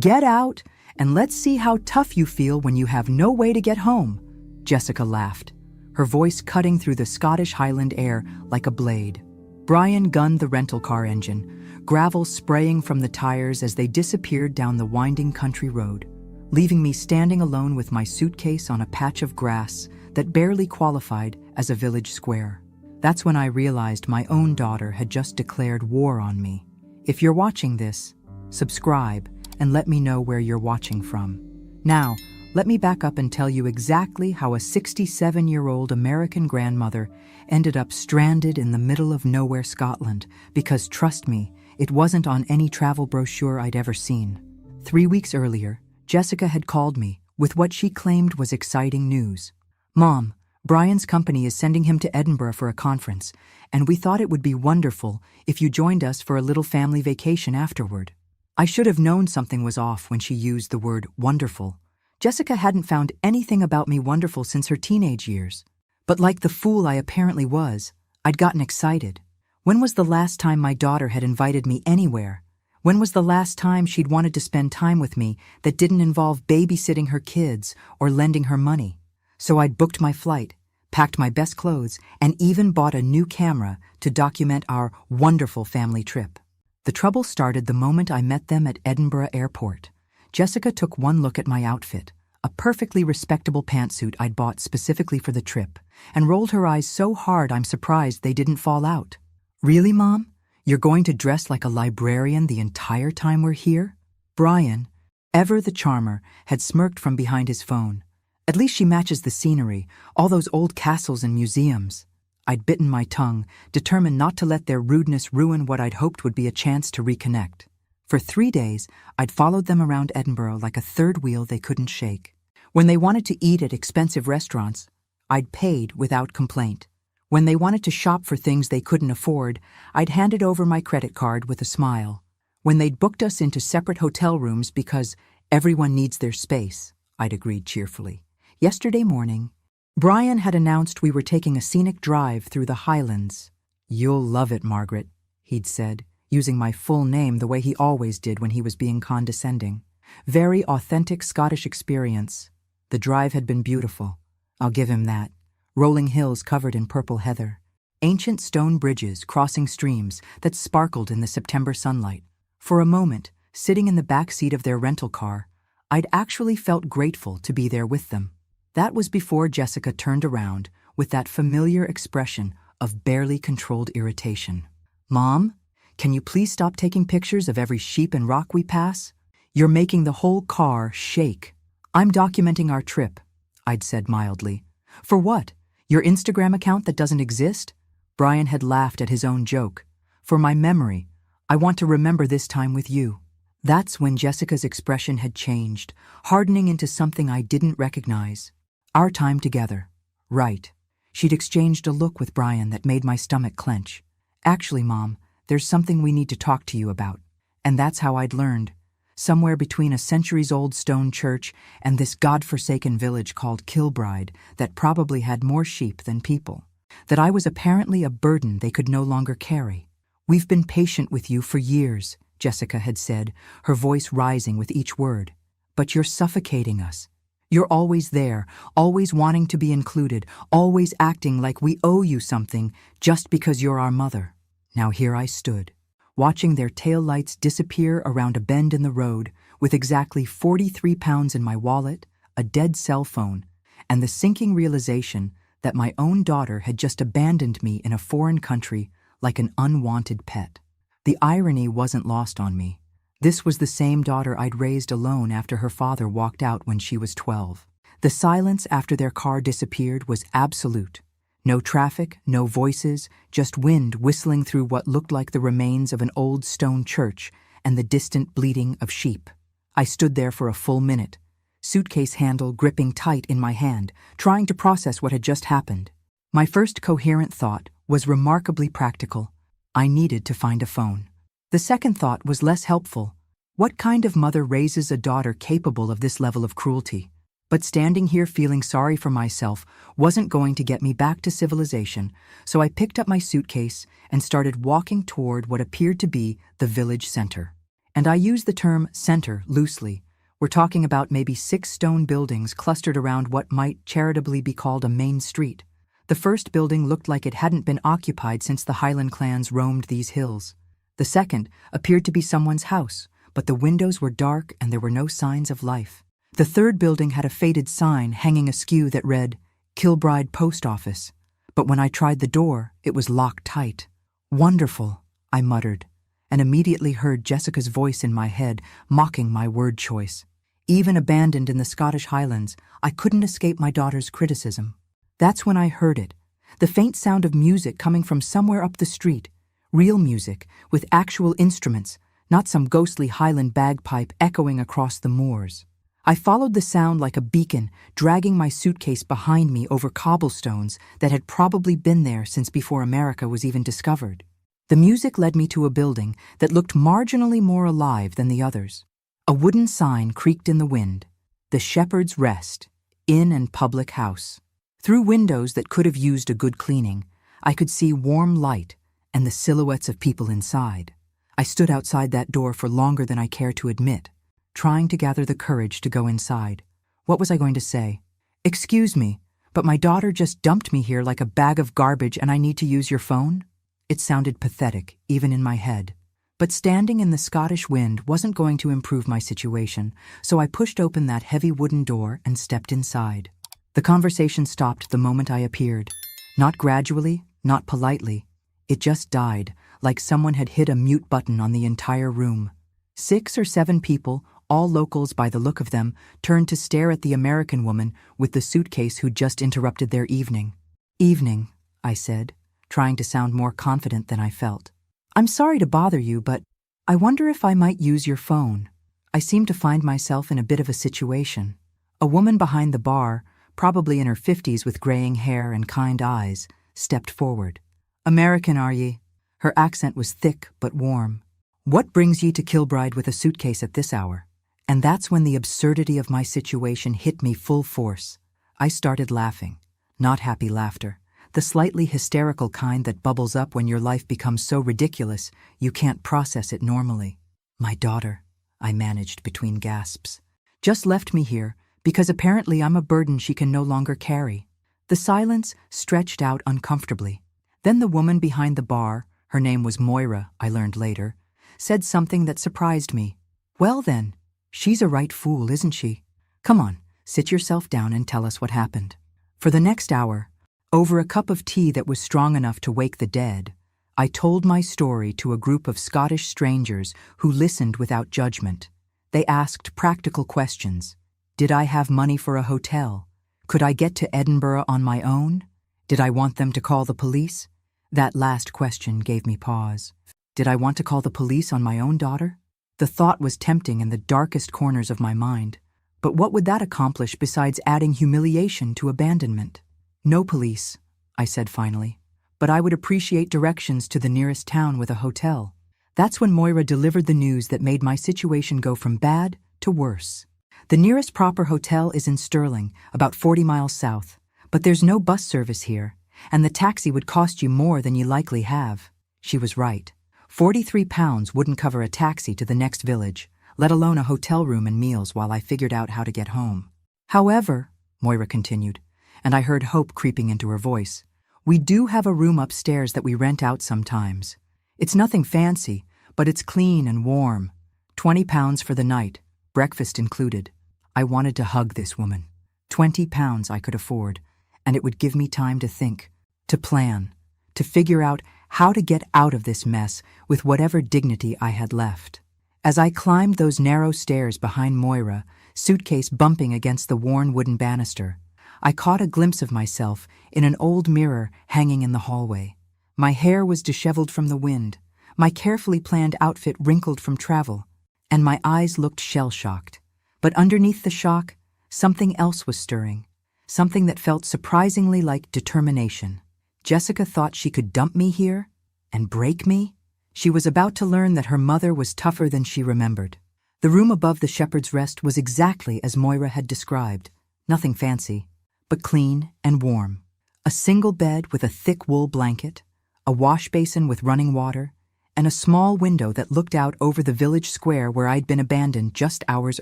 Get out, and let's see how tough you feel when you have no way to get home." Jessica laughed, her voice cutting through the Scottish Highland air like a blade. Brian gunned the rental car engine, gravel spraying from the tires as they disappeared down the winding country road, leaving me standing alone with my suitcase on a patch of grass that barely qualified as a village square. That's when I realized my own daughter had just declared war on me. If you're watching this, subscribe and let me know where you're watching from. Now, let me back up and tell you exactly how a 67-year-old American grandmother ended up stranded in the middle of nowhere, Scotland, because trust me, it wasn't on any travel brochure I'd ever seen. 3 weeks earlier, Jessica had called me with what she claimed was exciting news. "Mom, Brian's company is sending him to Edinburgh for a conference, and we thought it would be wonderful if you joined us for a little family vacation afterward." I should have known something was off when she used the word wonderful. Jessica hadn't found anything about me wonderful since her teenage years. But like the fool I apparently was, I'd gotten excited. When was the last time my daughter had invited me anywhere? When was the last time she'd wanted to spend time with me that didn't involve babysitting her kids or lending her money? So I'd booked my flight, packed my best clothes, and even bought a new camera to document our wonderful family trip. The trouble started the moment I met them at Edinburgh Airport. Jessica took one look at my outfit, a perfectly respectable pantsuit I'd bought specifically for the trip, and rolled her eyes so hard I'm surprised they didn't fall out. "Really, Mom? You're going to dress like a librarian the entire time we're here?" Brian, ever the charmer, had smirked from behind his phone. "At least she matches the scenery, all those old castles and museums." I'd bitten my tongue, determined not to let their rudeness ruin what I'd hoped would be a chance to reconnect. For 3 days, I'd followed them around Edinburgh like a third wheel they couldn't shake. When they wanted to eat at expensive restaurants, I'd paid without complaint. When they wanted to shop for things they couldn't afford, I'd handed over my credit card with a smile. When they'd booked us into separate hotel rooms because everyone needs their space, I'd agreed cheerfully. Yesterday morning, Brian had announced we were taking a scenic drive through the Highlands. "You'll love it, Margaret," he'd said, using my full name the way he always did when he was being condescending. Very authentic Scottish experience. The drive had been beautiful. I'll give him that. Rolling hills covered in purple heather. Ancient stone bridges crossing streams that sparkled in the September sunlight. For a moment, sitting in the back seat of their rental car, I'd actually felt grateful to be there with them. That was before Jessica turned around with that familiar expression of barely controlled irritation. "Mom, can you please stop taking pictures of every sheep and rock we pass? You're making the whole car shake." "I'm documenting our trip," I'd said mildly. "For what? Your Instagram account that doesn't exist?" Brian had laughed at his own joke. "For my memory. I want to remember this time with you." That's when Jessica's expression had changed, hardening into something I didn't recognize. Our time together. Right. She'd exchanged a look with Brian that made my stomach clench. "Actually, Mom, there's something we need to talk to you about." And that's how I'd learned, somewhere between a centuries-old stone church and this godforsaken village called Kilbride that probably had more sheep than people, that I was apparently a burden they could no longer carry. "We've been patient with you for years," Jessica had said, her voice rising with each word. "But you're suffocating us. You're always there, always wanting to be included, always acting like we owe you something just because you're our mother." Now here I stood, watching their taillights disappear around a bend in the road with exactly 43 pounds in my wallet, a dead cell phone, and the sinking realization that my own daughter had just abandoned me in a foreign country like an unwanted pet. The irony wasn't lost on me. This was the same daughter I'd raised alone after her father walked out when she was 12. The silence after their car disappeared was absolute. No traffic, no voices, just wind whistling through what looked like the remains of an old stone church and the distant bleating of sheep. I stood there for a full minute, suitcase handle gripping tight in my hand, trying to process what had just happened. My first coherent thought was remarkably practical. I needed to find a phone. The second thought was less helpful. What kind of mother raises a daughter capable of this level of cruelty? But standing here feeling sorry for myself wasn't going to get me back to civilization, so I picked up my suitcase and started walking toward what appeared to be the village center. And I use the term center loosely. We're talking about maybe 6 stone buildings clustered around what might charitably be called a main street. The first building looked like it hadn't been occupied since the Highland clans roamed these hills. The second appeared to be someone's house, but the windows were dark and there were no signs of life. The third building had a faded sign hanging askew that read, Kilbride Post Office. But when I tried the door, it was locked tight. Wonderful, I muttered, and immediately heard Jessica's voice in my head mocking my word choice. Even abandoned in the Scottish Highlands, I couldn't escape my daughter's criticism. That's when I heard it, the faint sound of music coming from somewhere up the street. Real music, with actual instruments, not some ghostly Highland bagpipe echoing across the moors. I followed the sound like a beacon, dragging my suitcase behind me over cobblestones that had probably been there since before America was even discovered. The music led me to a building that looked marginally more alive than the others. A wooden sign creaked in the wind, The Shepherd's Rest, Inn and Public House. Through windows that could have used a good cleaning, I could see warm light and the silhouettes of people inside. I stood outside that door for longer than I care to admit, trying to gather the courage to go inside. What was I going to say? Excuse me, but my daughter just dumped me here like a bag of garbage and I need to use your phone? It sounded pathetic, even in my head. But standing in the Scottish wind wasn't going to improve my situation, so I pushed open that heavy wooden door and stepped inside. The conversation stopped the moment I appeared. Not gradually, not politely. It just died, like someone had hit a mute button on the entire room. 6 or 7 people, all locals by the look of them, turned to stare at the American woman with the suitcase who'd just interrupted their evening. Evening, I said, trying to sound more confident than I felt. I'm sorry to bother you, but I wonder if I might use your phone. I seem to find myself in a bit of a situation. A woman behind the bar, probably in her 50s with graying hair and kind eyes, stepped forward. American, are ye? Her accent was thick but warm. What brings ye to Kilbride with a suitcase at this hour? And that's when the absurdity of my situation hit me full force. I started laughing. Not happy laughter. The slightly hysterical kind that bubbles up when your life becomes so ridiculous you can't process it normally. My daughter, I managed between gasps, just left me here because apparently I'm a burden she can no longer carry. The silence stretched out uncomfortably. Then the woman behind the bar, her name was Moira, I learned later, said something that surprised me. Well then, she's a right fool, isn't she? Come on, sit yourself down and tell us what happened. For the next hour, over a cup of tea that was strong enough to wake the dead, I told my story to a group of Scottish strangers who listened without judgment. They asked practical questions. Did I have money for a hotel? Could I get to Edinburgh on my own? Did I want them to call the police? That last question gave me pause. Did I want to call the police on my own daughter? The thought was tempting in the darkest corners of my mind. But what would that accomplish besides adding humiliation to abandonment? No police, I said finally, but I would appreciate directions to the nearest town with a hotel. That's when Moira delivered the news that made my situation go from bad to worse. The nearest proper hotel is in Stirling, about 40 miles south, but there's no bus service here, and the taxi would cost you more than you likely have. She was right. £43 wouldn't cover a taxi to the next village, let alone a hotel room and meals while I figured out how to get home. However, Moira continued, and I heard hope creeping into her voice, we do have a room upstairs that we rent out sometimes. It's nothing fancy, but it's clean and warm. £20 for the night, breakfast included. I wanted to hug this woman. £20 I could afford, and it would give me time to think, to plan, to figure out how to get out of this mess with whatever dignity I had left. As I climbed those narrow stairs behind Moira, suitcase bumping against the worn wooden banister, I caught a glimpse of myself in an old mirror hanging in the hallway. My hair was disheveled from the wind, my carefully planned outfit wrinkled from travel, and my eyes looked shell-shocked. But underneath the shock, something else was stirring, something that felt surprisingly like determination. Jessica thought she could dump me here and break me? She was about to learn that her mother was tougher than she remembered. The room above the Shepherd's Rest was exactly as Moira had described. Nothing fancy, but clean and warm. A single bed with a thick wool blanket, a wash basin with running water, and a small window that looked out over the village square where I'd been abandoned just hours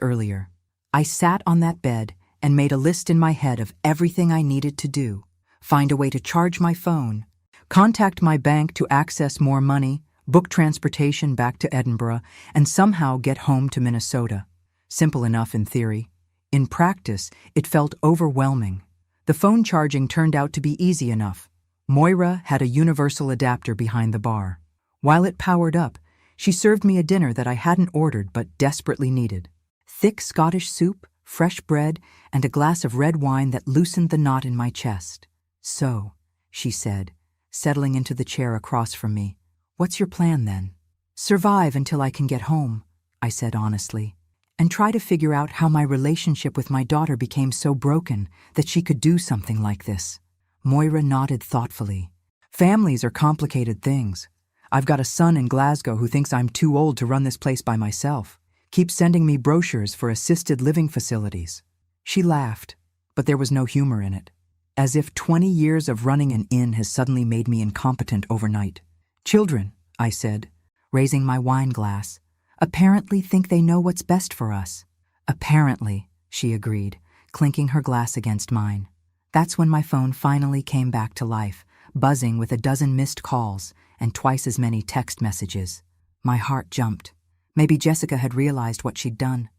earlier. I sat on that bed and made a list in my head of everything I needed to do. Find a way to charge my phone, contact my bank to access more money, book transportation back to Edinburgh, and somehow get home to Minnesota. Simple enough in theory. In practice, it felt overwhelming. The phone charging turned out to be easy enough. Moira had a universal adapter behind the bar. While it powered up, she served me a dinner that I hadn't ordered but desperately needed. Thick Scottish soup, fresh bread, and a glass of red wine that loosened the knot in my chest. "So," she said, settling into the chair across from me, "what's your plan then?" "Survive until I can get home," I said honestly, "and try to figure out how my relationship with my daughter became so broken that she could do something like this." Moira nodded thoughtfully. "Families are complicated things. I've got a son in Glasgow who thinks I'm too old to run this place by myself. Keeps sending me brochures for assisted living facilities." She laughed, but there was no humor in it. As if 20 years of running an inn has suddenly made me incompetent overnight. "Children," I said, raising my wine glass, "apparently think they know what's best for us." "Apparently," she agreed, clinking her glass against mine. That's when my phone finally came back to life, buzzing with a dozen missed calls and twice as many text messages. My heart jumped. Maybe Jessica had realized what she'd done.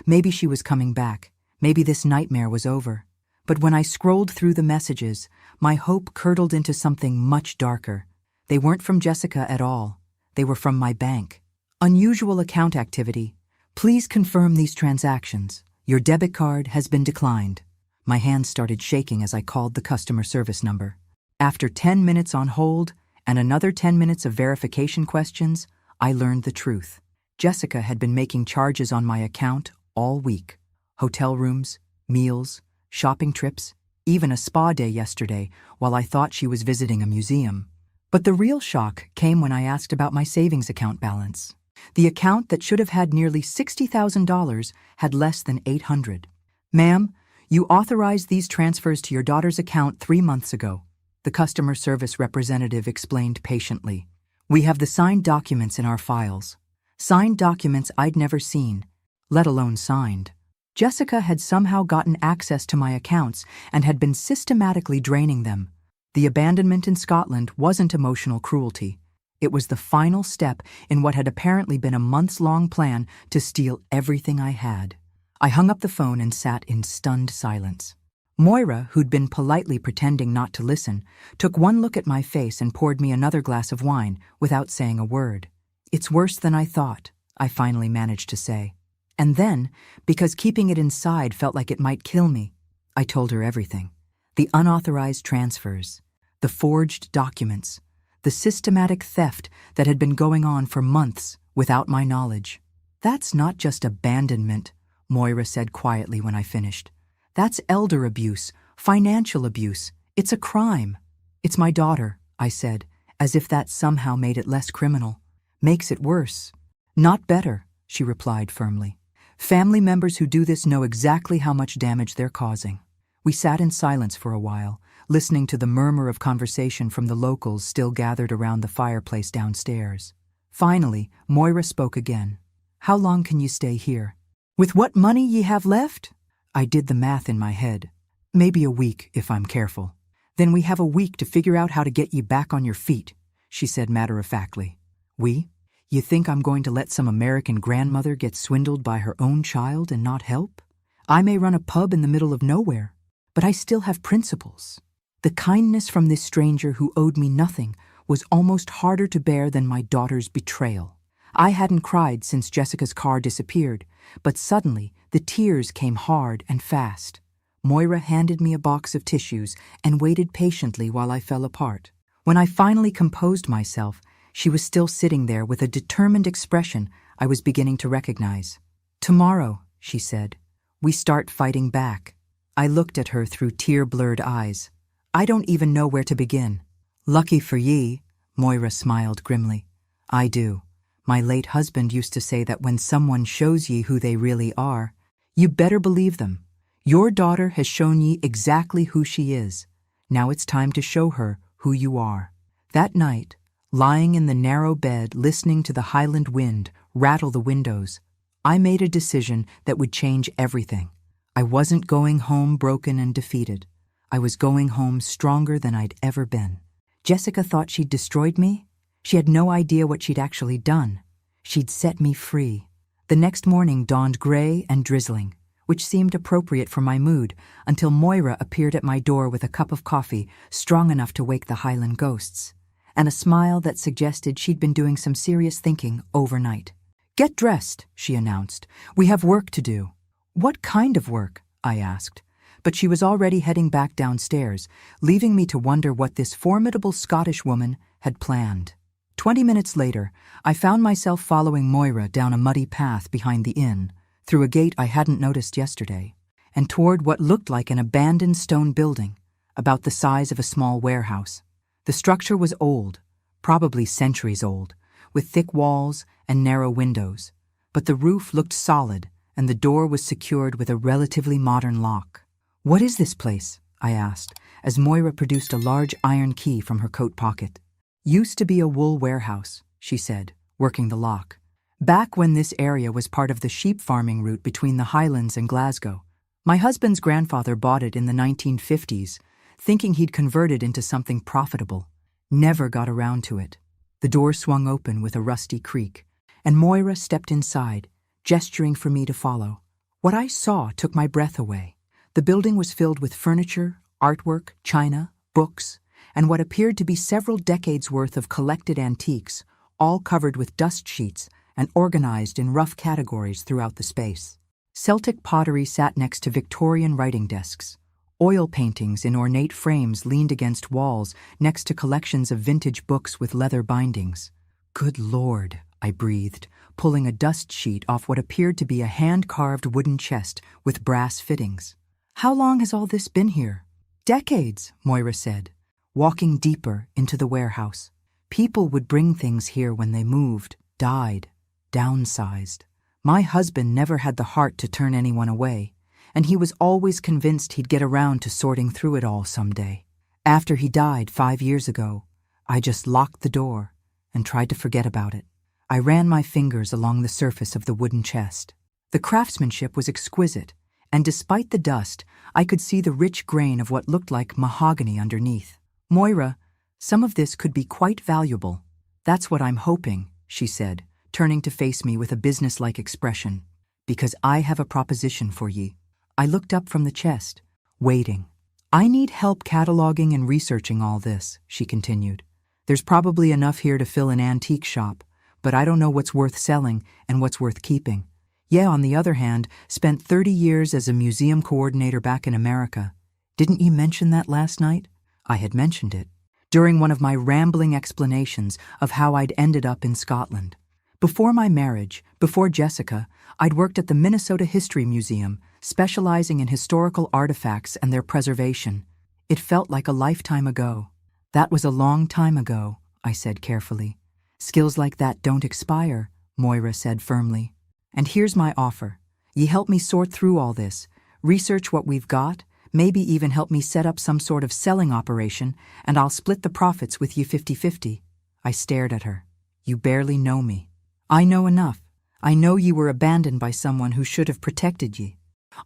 Maybe she was coming back. Maybe this nightmare was over. But when I scrolled through the messages, my hope curdled into something much darker. They weren't from Jessica at all. They were from my bank. "Unusual account activity. Please confirm these transactions. Your debit card has been declined." My hands started shaking as I called the customer service number. After 10 minutes on hold and another 10 minutes of verification questions, I learned the truth. Jessica had been making charges on my account all week. Hotel rooms, meals, shopping trips, even a spa day yesterday while I thought she was visiting a museum. But the real shock came when I asked about my savings account balance. The account that should have had nearly $60,000 had less than $800. "Ma'am, you authorized these transfers to your daughter's account 3 months ago," the customer service representative explained patiently. "We have the signed documents in our files." Signed documents I'd never seen, let alone signed. Jessica had somehow gotten access to my accounts and had been systematically draining them. The abandonment in Scotland wasn't emotional cruelty. It was the final step in what had apparently been a months-long plan to steal everything I had. I hung up the phone and sat in stunned silence. Moira, who'd been politely pretending not to listen, took one look at my face and poured me another glass of wine without saying a word. "It's worse than I thought," I finally managed to say. And then, because keeping it inside felt like it might kill me, I told her everything. The unauthorized transfers, the forged documents, the systematic theft that had been going on for months without my knowledge. "That's not just abandonment," Moira said quietly when I finished. "That's elder abuse, financial abuse. It's a crime." "It's my daughter," I said, as if that somehow made it less criminal. "Makes it worse." "Not better," she replied firmly. "Family members who do this know exactly how much damage they're causing." We sat in silence for a while, listening to the murmur of conversation from the locals still gathered around the fireplace downstairs. Finally, Moira spoke again. "How long can you stay here? With what money ye have left?" I did the math in my head. "Maybe a week, if I'm careful." "Then we have a week to figure out how to get ye back on your feet," she said matter-of-factly. "We? You think I'm going to let some American grandmother get swindled by her own child and not help? I may run a pub in the middle of nowhere, but I still have principles." The kindness from this stranger who owed me nothing was almost harder to bear than my daughter's betrayal. I hadn't cried since Jessica's car disappeared, but suddenly the tears came hard and fast. Moira handed me a box of tissues and waited patiently while I fell apart. When I finally composed myself, she was still sitting there with a determined expression I was beginning to recognize. "Tomorrow," she said, "we start fighting back." I looked at her through tear-blurred eyes. "I don't even know where to begin." "Lucky for ye," Moira smiled grimly. "I do. My late husband used to say that when someone shows ye who they really are, you better believe them. Your daughter has shown ye exactly who she is. Now it's time to show her who you are." That night, Lying in the narrow bed, listening to the Highland wind rattle the windows, I made a decision that would change everything. I wasn't going home broken and defeated. I was going home stronger than I'd ever been. Jessica thought she'd destroyed me. She had no idea what she'd actually done. She'd set me free. The next morning dawned gray and drizzling, which seemed appropriate for my mood, until Moira appeared at my door with a cup of coffee strong enough to wake the Highland ghosts, and a smile that suggested she'd been doing some serious thinking overnight. "Get dressed," she announced. "We have work to do." "What kind of work?" I asked. But she was already heading back downstairs, leaving me to wonder what this formidable Scottish woman had planned. 20 minutes later, I found myself following Moira down a muddy path behind the inn, through a gate I hadn't noticed yesterday, and toward what looked like an abandoned stone building, about the size of a small warehouse. The structure was old, probably centuries old, with thick walls and narrow windows, but the roof looked solid and the door was secured with a relatively modern lock. "What is this place?" I asked, as Moira produced a large iron key from her coat pocket. "Used to be a wool warehouse," she said, working the lock. "Back when this area was part of the sheep farming route between the Highlands and Glasgow. My husband's grandfather bought it in the 1950s, thinking he'd convert it into something profitable. Never got around to it." The door swung open with a rusty creak, and Moira stepped inside, gesturing for me to follow. What I saw took my breath away. The building was filled with furniture, artwork, china, books, and what appeared to be several decades' worth of collected antiques, all covered with dust sheets and organized in rough categories throughout the space. Celtic pottery sat next to Victorian writing desks. Oil paintings in ornate frames leaned against walls next to collections of vintage books with leather bindings. "Good Lord," I breathed, pulling a dust sheet off what appeared to be a hand-carved wooden chest with brass fittings. "How long has all this been here?" "Decades," Moira said, walking deeper into the warehouse. "People would bring things here when they moved, died, downsized. My husband never had the heart to turn anyone away, and he was always convinced he'd get around to sorting through it all someday. After he died 5 years ago, I just locked the door and tried to forget about it." I ran my fingers along the surface of the wooden chest. The craftsmanship was exquisite, and despite the dust, I could see the rich grain of what looked like mahogany underneath. "Moira, some of this could be quite valuable." "That's what I'm hoping," she said, turning to face me with a businesslike expression. "Because I have a proposition for ye." I looked up from the chest, waiting. "I need help cataloging and researching all this," she continued. "There's probably enough here to fill an antique shop, but I don't know what's worth selling and what's worth keeping. Yeah, on the other hand, spent 30 years as a museum coordinator back in America. Didn't you mention that last night?" I had mentioned it, during one of my rambling explanations of how I'd ended up in Scotland. Before my marriage, before Jessica, I'd worked at the Minnesota History Museum, specializing in historical artifacts and their preservation. It felt like a lifetime ago. "That was a long time ago," I said carefully. "Skills like that don't expire," Moira said firmly. "And here's my offer. Ye help me sort through all this, research what we've got, maybe even help me set up some sort of selling operation, and I'll split the profits with you 50-50. I stared at her. "You barely know me." "I know enough. I know you were abandoned by someone who should have protected ye.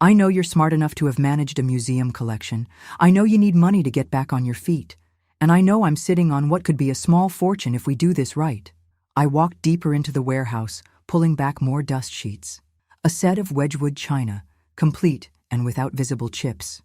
I know you're smart enough to have managed a museum collection. I know you need money to get back on your feet. And I know I'm sitting on what could be a small fortune if we do this right." I walked deeper into the warehouse, pulling back more dust sheets. A set of Wedgwood china, complete and without visible chips.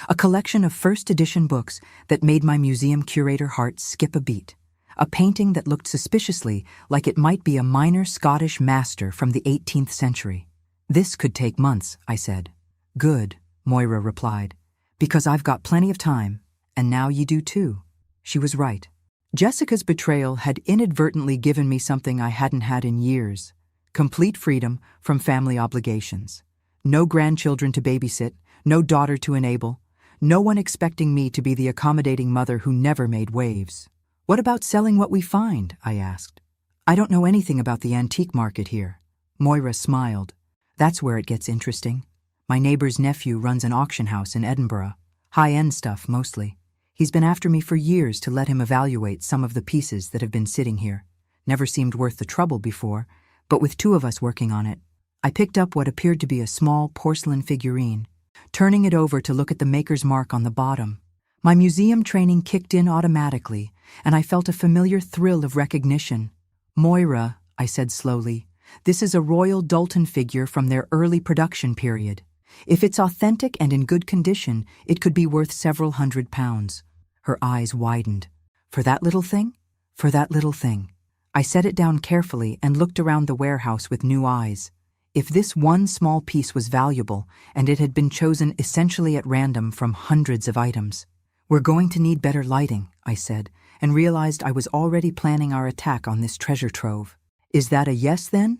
A collection of first edition books that made my museum curator heart skip a beat. A painting that looked suspiciously like it might be a minor Scottish master from the 18th century. "This could take months," I said. "Good," Moira replied, "because I've got plenty of time, and now you do too." She was right. Jessica's betrayal had inadvertently given me something I hadn't had in years: complete freedom from family obligations. No grandchildren to babysit, no daughter to enable, no one expecting me to be the accommodating mother who never made waves. "What about selling what we find?" I asked. "I don't know anything about the antique market here." Moira smiled. "That's where it gets interesting. My neighbor's nephew runs an auction house in Edinburgh. High-end stuff, mostly. He's been after me for years to let him evaluate some of the pieces that have been sitting here. Never seemed worth the trouble before, but with two of us working on it, I picked up what appeared to be a small porcelain figurine, turning it over to look at the maker's mark on the bottom. My museum training kicked in automatically, and I felt a familiar thrill of recognition. "Moira," I said slowly, "this is a Royal Dalton figure from their early production period. If it's authentic and in good condition, it could be worth several £100. Her eyes widened. "For that little thing?" "For that little thing." I set it down carefully and looked around the warehouse with new eyes. If this one small piece was valuable, and it had been chosen essentially at random from hundreds of items. "We're going to need better lighting," I said, and realized I was already planning our attack on this treasure trove. "Is that a yes, then?"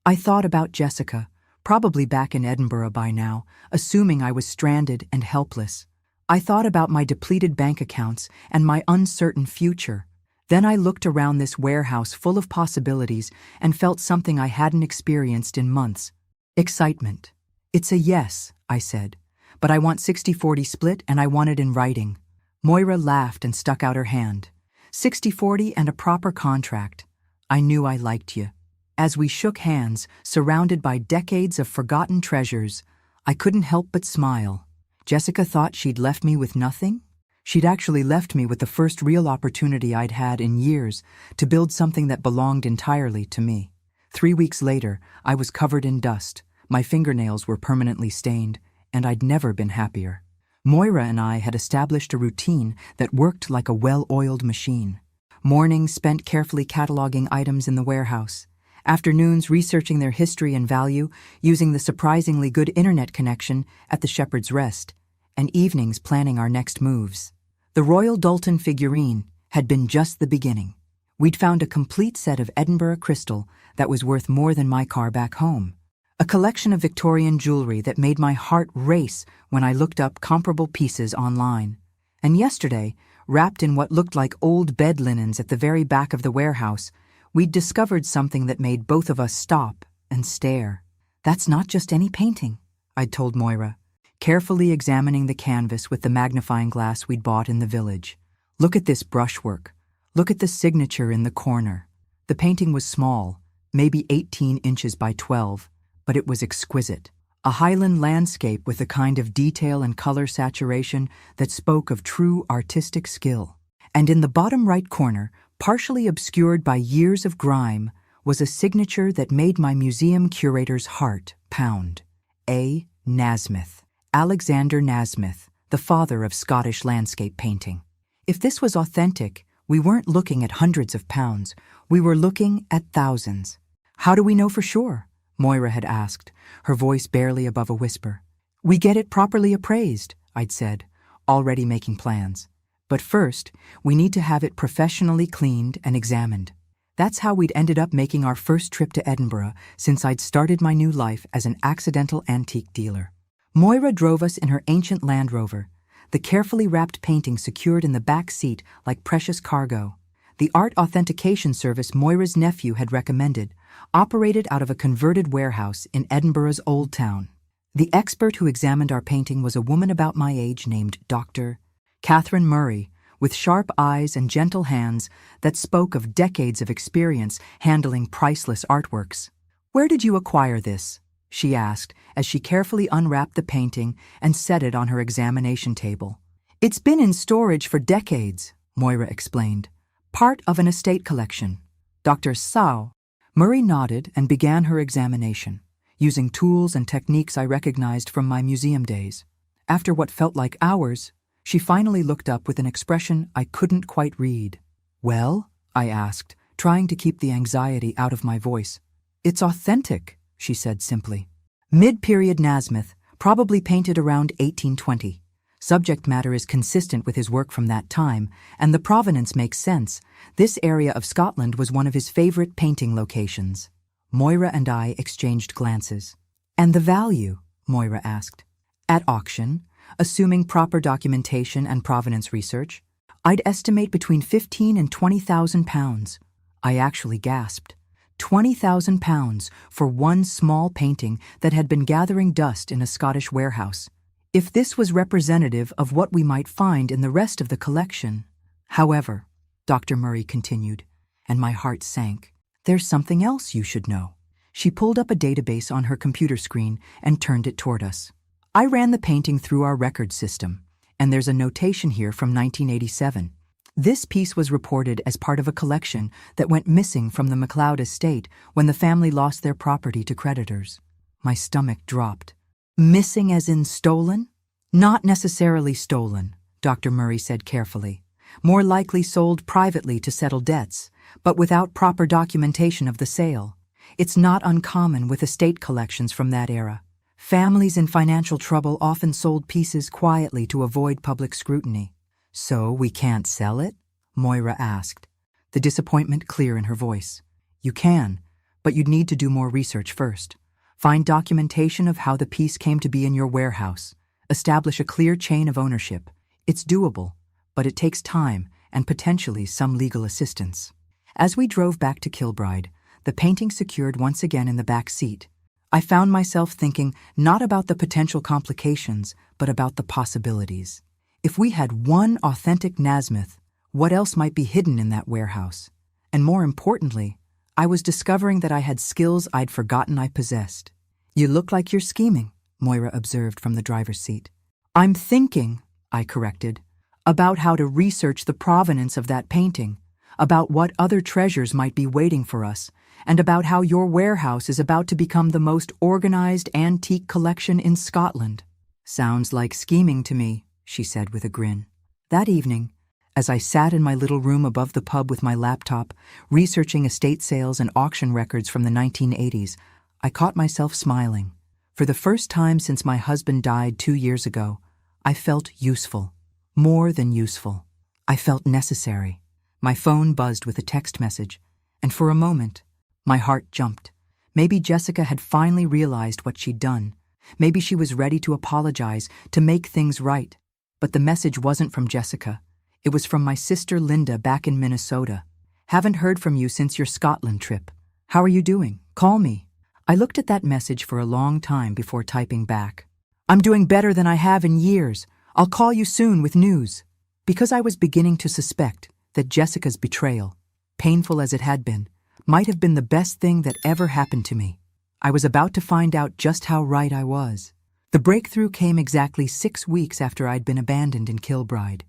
I thought about Jessica, probably back in Edinburgh by now, assuming I was stranded and helpless. I thought about my depleted bank accounts and my uncertain future. Then I looked around this warehouse full of possibilities and felt something I hadn't experienced in months. Excitement. "It's a yes," I said, "but I want 60-40 split and I want it in writing." Moira laughed and stuck out her hand. 60-40 and a proper contract. I knew I liked you. As we shook hands, surrounded by decades of forgotten treasures, I couldn't help but smile. Jessica thought she'd left me with nothing? She'd actually left me with the first real opportunity I'd had in years to build something that belonged entirely to me. 3 weeks later, I was covered in dust, my fingernails were permanently stained, and I'd never been happier. Moira and I had established a routine that worked like a well-oiled machine. Mornings spent carefully cataloging items in the warehouse. Afternoons researching their history and value, using the surprisingly good internet connection at the Shepherd's Rest, and evenings planning our next moves. The Royal Dalton figurine had been just the beginning. We'd found a complete set of Edinburgh crystal that was worth more than my car back home. A collection of Victorian jewelry that made my heart race when I looked up comparable pieces online. And yesterday, wrapped in what looked like old bed linens at the very back of the warehouse, we'd discovered something that made both of us stop and stare. "That's not just any painting," I'd told Moira, carefully examining the canvas with the magnifying glass we'd bought in the village. "Look at this brushwork. Look at the signature in the corner." The painting was small, maybe 18 inches by 12, but it was exquisite. A highland landscape with a kind of detail and color saturation that spoke of true artistic skill. And in the bottom right corner, partially obscured by years of grime, was a signature that made my museum curator's heart pound. A. Nasmyth. Alexander Nasmyth, the father of Scottish landscape painting. If this was authentic, we weren't looking at hundreds of pounds, we were looking at thousands. "How do we know for sure?" Moira had asked, her voice barely above a whisper. "We get it properly appraised," I'd said, already making plans. "But first, we need to have it professionally cleaned and examined." That's how we'd ended up making our first trip to Edinburgh since I'd started my new life as an accidental antique dealer. Moira drove us in her ancient Land Rover, the carefully wrapped painting secured in the back seat like precious cargo. The art authentication service Moira's nephew had recommended operated out of a converted warehouse in Edinburgh's Old Town. The expert who examined our painting was a woman about my age named Dr. Catherine Murray, with sharp eyes and gentle hands that spoke of decades of experience handling priceless artworks. "Where did you acquire this?" she asked as she carefully unwrapped the painting and set it on her examination table. "It's been in storage for decades," Moira explained. "Part of an estate collection." Dr. Sau. Murray nodded and began her examination, using tools and techniques I recognized from my museum days. After what felt like hours, she finally looked up with an expression I couldn't quite read. "Well?" I asked, trying to keep the anxiety out of my voice. "It's authentic," she said simply. "Mid-period Nasmyth, probably painted around 1820. Subject matter is consistent with his work from that time, and the provenance makes sense. This area of Scotland was one of his favorite painting locations." Moira and I exchanged glances. "And the value?" Moira asked. "At auction, assuming proper documentation and provenance research, I'd estimate between 15 and 20,000 pounds. I actually gasped. 20,000 pounds for one small painting that had been gathering dust in a Scottish warehouse. if this was representative of what we might find in the rest of the collection. However, Dr. Murray continued, and my heart sank, there's something else you should know. She pulled up a database on her computer screen and turned it toward us. I ran the painting through our record system, and there's a notation here from 1987. This piece was reported as part of a collection that went missing from the MacLeod estate when the family lost their property to creditors. My stomach dropped. Missing as in stolen? Not necessarily stolen, Dr. Murray said carefully. More likely sold privately to settle debts, but without proper documentation of the sale. It's not uncommon with estate collections from that era. Families in financial trouble often sold pieces quietly to avoid public scrutiny. So we can't sell it? Moira asked, the disappointment clear in her voice. You can, but you'd need to do more research first. Find documentation of how the piece came to be in your warehouse. Establish a clear chain of ownership. It's doable, but it takes time and potentially some legal assistance. As we drove back to Kilbride, the painting secured once again in the back seat, I found myself thinking not about the potential complications, but about the possibilities. If we had one authentic Nasmyth, what else might be hidden in that warehouse? And more importantly, I was discovering that I had skills I'd forgotten I possessed. You look like you're scheming, Moira observed from the driver's seat. I'm thinking, I corrected, about how to research the provenance of that painting, about what other treasures might be waiting for us, and about how your warehouse is about to become the most organized antique collection in Scotland. Sounds like scheming to me, she said with a grin. That evening, as I sat in my little room above the pub with my laptop, researching estate sales and auction records from the 1980s, I caught myself smiling. For the first time since my husband died 2 years ago, I felt useful. More than useful. I felt necessary. My phone buzzed with a text message, and for a moment, my heart jumped. Maybe Jessica had finally realized what she'd done. Maybe she was ready to apologize, to make things right. But the message wasn't from Jessica. It was from my sister Linda back in Minnesota. Haven't heard from you since your Scotland trip. How are you doing? Call me. I looked at that message for a long time before typing back. I'm doing better than I have in years. I'll call you soon with news. Because I was beginning to suspect that Jessica's betrayal, painful as it had been, might have been the best thing that ever happened to me. I was about to find out just how right I was. The breakthrough came exactly 6 weeks after I'd been abandoned in Kilbride,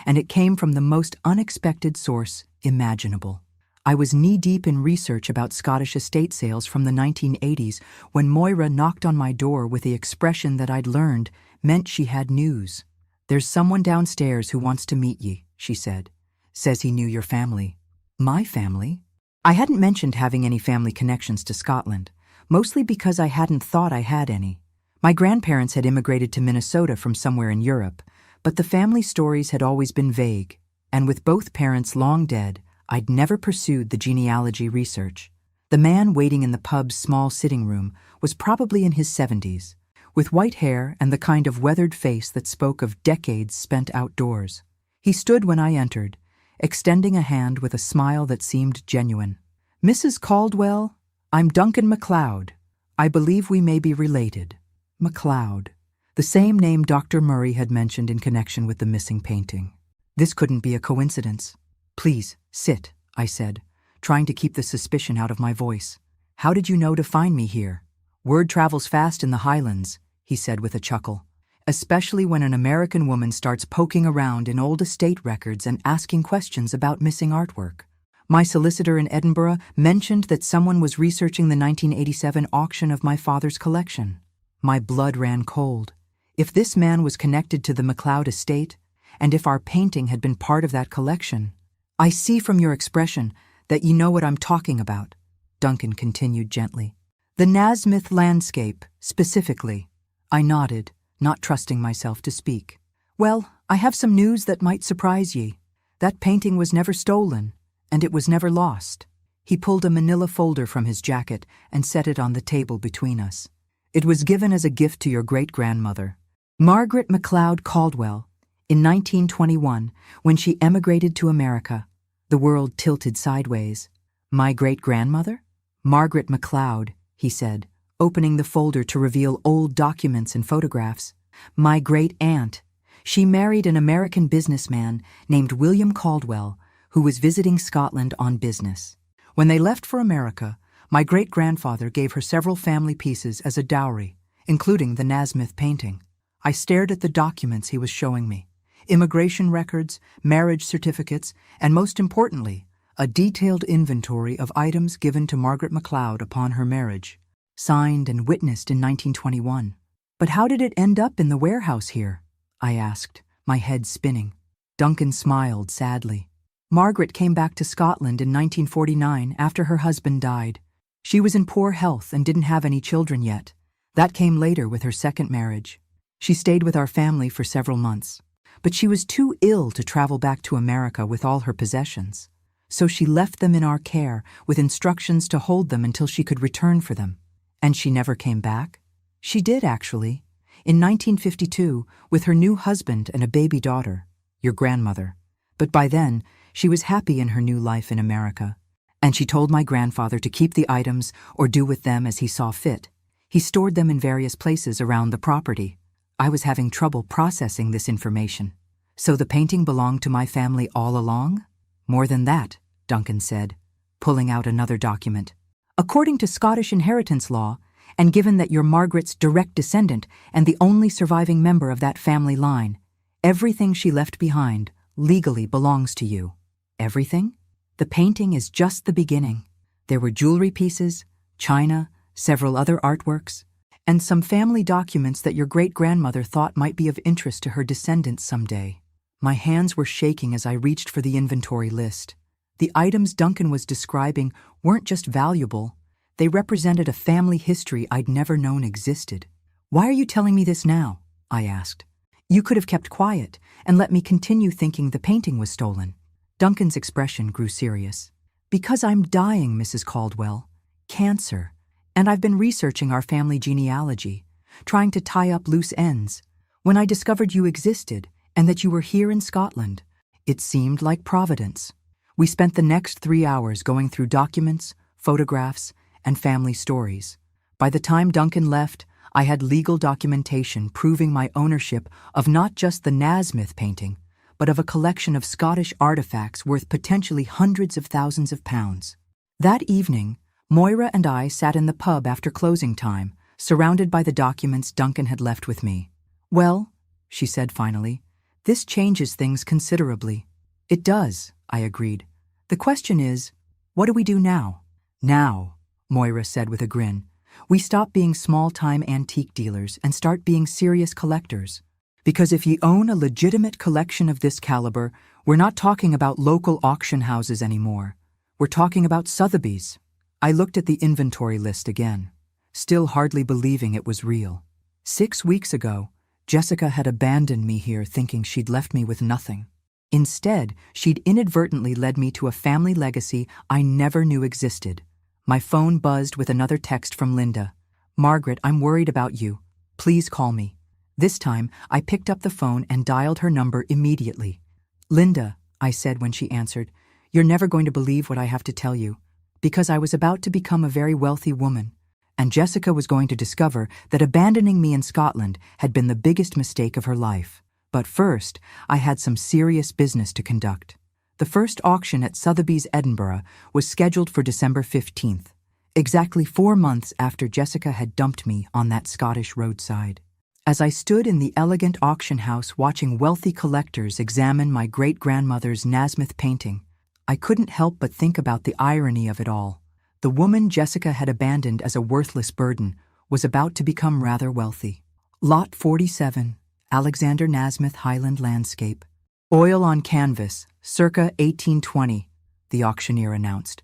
and it came from the most unexpected source imaginable. I was knee-deep in research about Scottish estate sales from the 1980s when Moira knocked on my door with the expression that I'd learned meant she had news. There's someone downstairs who wants to meet ye, she said. Says he knew your family. My family? I hadn't mentioned having any family connections to Scotland, mostly because I hadn't thought I had any. My grandparents had immigrated to Minnesota from somewhere in Europe, but the family stories had always been vague, and with both parents long dead, I'd never pursued the genealogy research. The man waiting in the pub's small sitting room was probably in his 70s, with white hair and the kind of weathered face that spoke of decades spent outdoors. He stood when I entered, extending a hand with a smile that seemed genuine. Mrs. Caldwell, I'm Duncan MacLeod. I believe we may be related. MacLeod, the same name Dr. Murray had mentioned in connection with the missing painting. This couldn't be a coincidence. Please, sit, I said, trying to keep the suspicion out of my voice. How did you know to find me here? Word travels fast in the Highlands, he said with a chuckle, especially when an American woman starts poking around in old estate records and asking questions about missing artwork. My solicitor in Edinburgh mentioned that someone was researching the 1987 auction of my father's collection. My blood ran cold. If this man was connected to the MacLeod estate, and if our painting had been part of that collection, I see from your expression that you know what I'm talking about, Duncan continued gently. The Nasmyth landscape, specifically. I nodded, not trusting myself to speak. Well, I have some news that might surprise ye. That painting was never stolen, and it was never lost. He pulled a manila folder from his jacket and set it on the table between us. It was given as a gift to your great-grandmother, Margaret MacLeod Caldwell, in 1921, when she emigrated to America. The world tilted sideways. My great-grandmother? Margaret MacLeod, he said, opening the folder to reveal old documents and photographs. My great-aunt. She married an American businessman named William Caldwell, who was visiting Scotland on business. When they left for America, my great-grandfather gave her several family pieces as a dowry, including the Nasmyth painting. I stared at the documents he was showing me: immigration records, marriage certificates, and most importantly, a detailed inventory of items given to Margaret MacLeod upon her marriage, signed and witnessed in 1921. But how did it end up in the warehouse here? I asked, my head spinning. Duncan smiled sadly. Margaret came back to Scotland in 1949 after her husband died. She was in poor health and didn't have any children yet. That came later with her second marriage. She stayed with our family for several months, but she was too ill to travel back to America with all her possessions. So she left them in our care with instructions to hold them until she could return for them. And she never came back? She did, actually. In 1952, with her new husband and a baby daughter, your grandmother. But by then, she was happy in her new life in America. And she told my grandfather to keep the items or do with them as he saw fit. He stored them in various places around the property. I was having trouble processing this information. So the painting belonged to my family all along? More than that, Duncan said, pulling out another document. According to Scottish inheritance law, and given that you're Margaret's direct descendant and the only surviving member of that family line, everything she left behind legally belongs to you. Everything? The painting is just the beginning. There were jewelry pieces, china, several other artworks, and some family documents that your great-grandmother thought might be of interest to her descendants someday. My hands were shaking as I reached for the inventory list. The items Duncan was describing weren't just valuable, they represented a family history I'd never known existed. Why are you telling me this now? I asked. You could have kept quiet and let me continue thinking the painting was stolen. Duncan's expression grew serious. Because I'm dying, Mrs. Caldwell. Cancer. And I've been researching our family genealogy, trying to tie up loose ends. When I discovered you existed and that you were here in Scotland, it seemed like providence. We spent the next 3 hours going through documents, photographs, and family stories. By the time Duncan left, I had legal documentation proving my ownership of not just the Nasmyth painting, but of a collection of Scottish artifacts worth potentially hundreds of thousands of pounds. That evening, Moira and I sat in the pub after closing time, surrounded by the documents Duncan had left with me. Well, she said finally, this changes things considerably. It does, I agreed. The question is, what do we do now? Now, Moira said with a grin, we stop being small-time antique dealers and start being serious collectors. Because if you own a legitimate collection of this caliber, we're not talking about local auction houses anymore. We're talking about Sotheby's. I looked at the inventory list again, still hardly believing it was real. 6 weeks ago, Jessica had abandoned me here thinking she'd left me with nothing. Instead, she'd inadvertently led me to a family legacy I never knew existed. My phone buzzed with another text from Linda. Margaret, I'm worried about you. Please call me. This time, I picked up the phone and dialed her number immediately. Linda, I said when she answered, you're never going to believe what I have to tell you. Because I was about to become a very wealthy woman, and Jessica was going to discover that abandoning me in Scotland had been the biggest mistake of her life. But first, I had some serious business to conduct. The first auction at Sotheby's Edinburgh was scheduled for December 15th, exactly 4 months after Jessica had dumped me on that Scottish roadside. As I stood in the elegant auction house watching wealthy collectors examine my great-grandmother's Nasmyth painting, I couldn't help but think about the irony of it all. The woman Jessica had abandoned as a worthless burden was about to become rather wealthy. Lot 47, Alexander Nasmyth Highland Landscape. Oil on canvas, circa 1820, the auctioneer announced.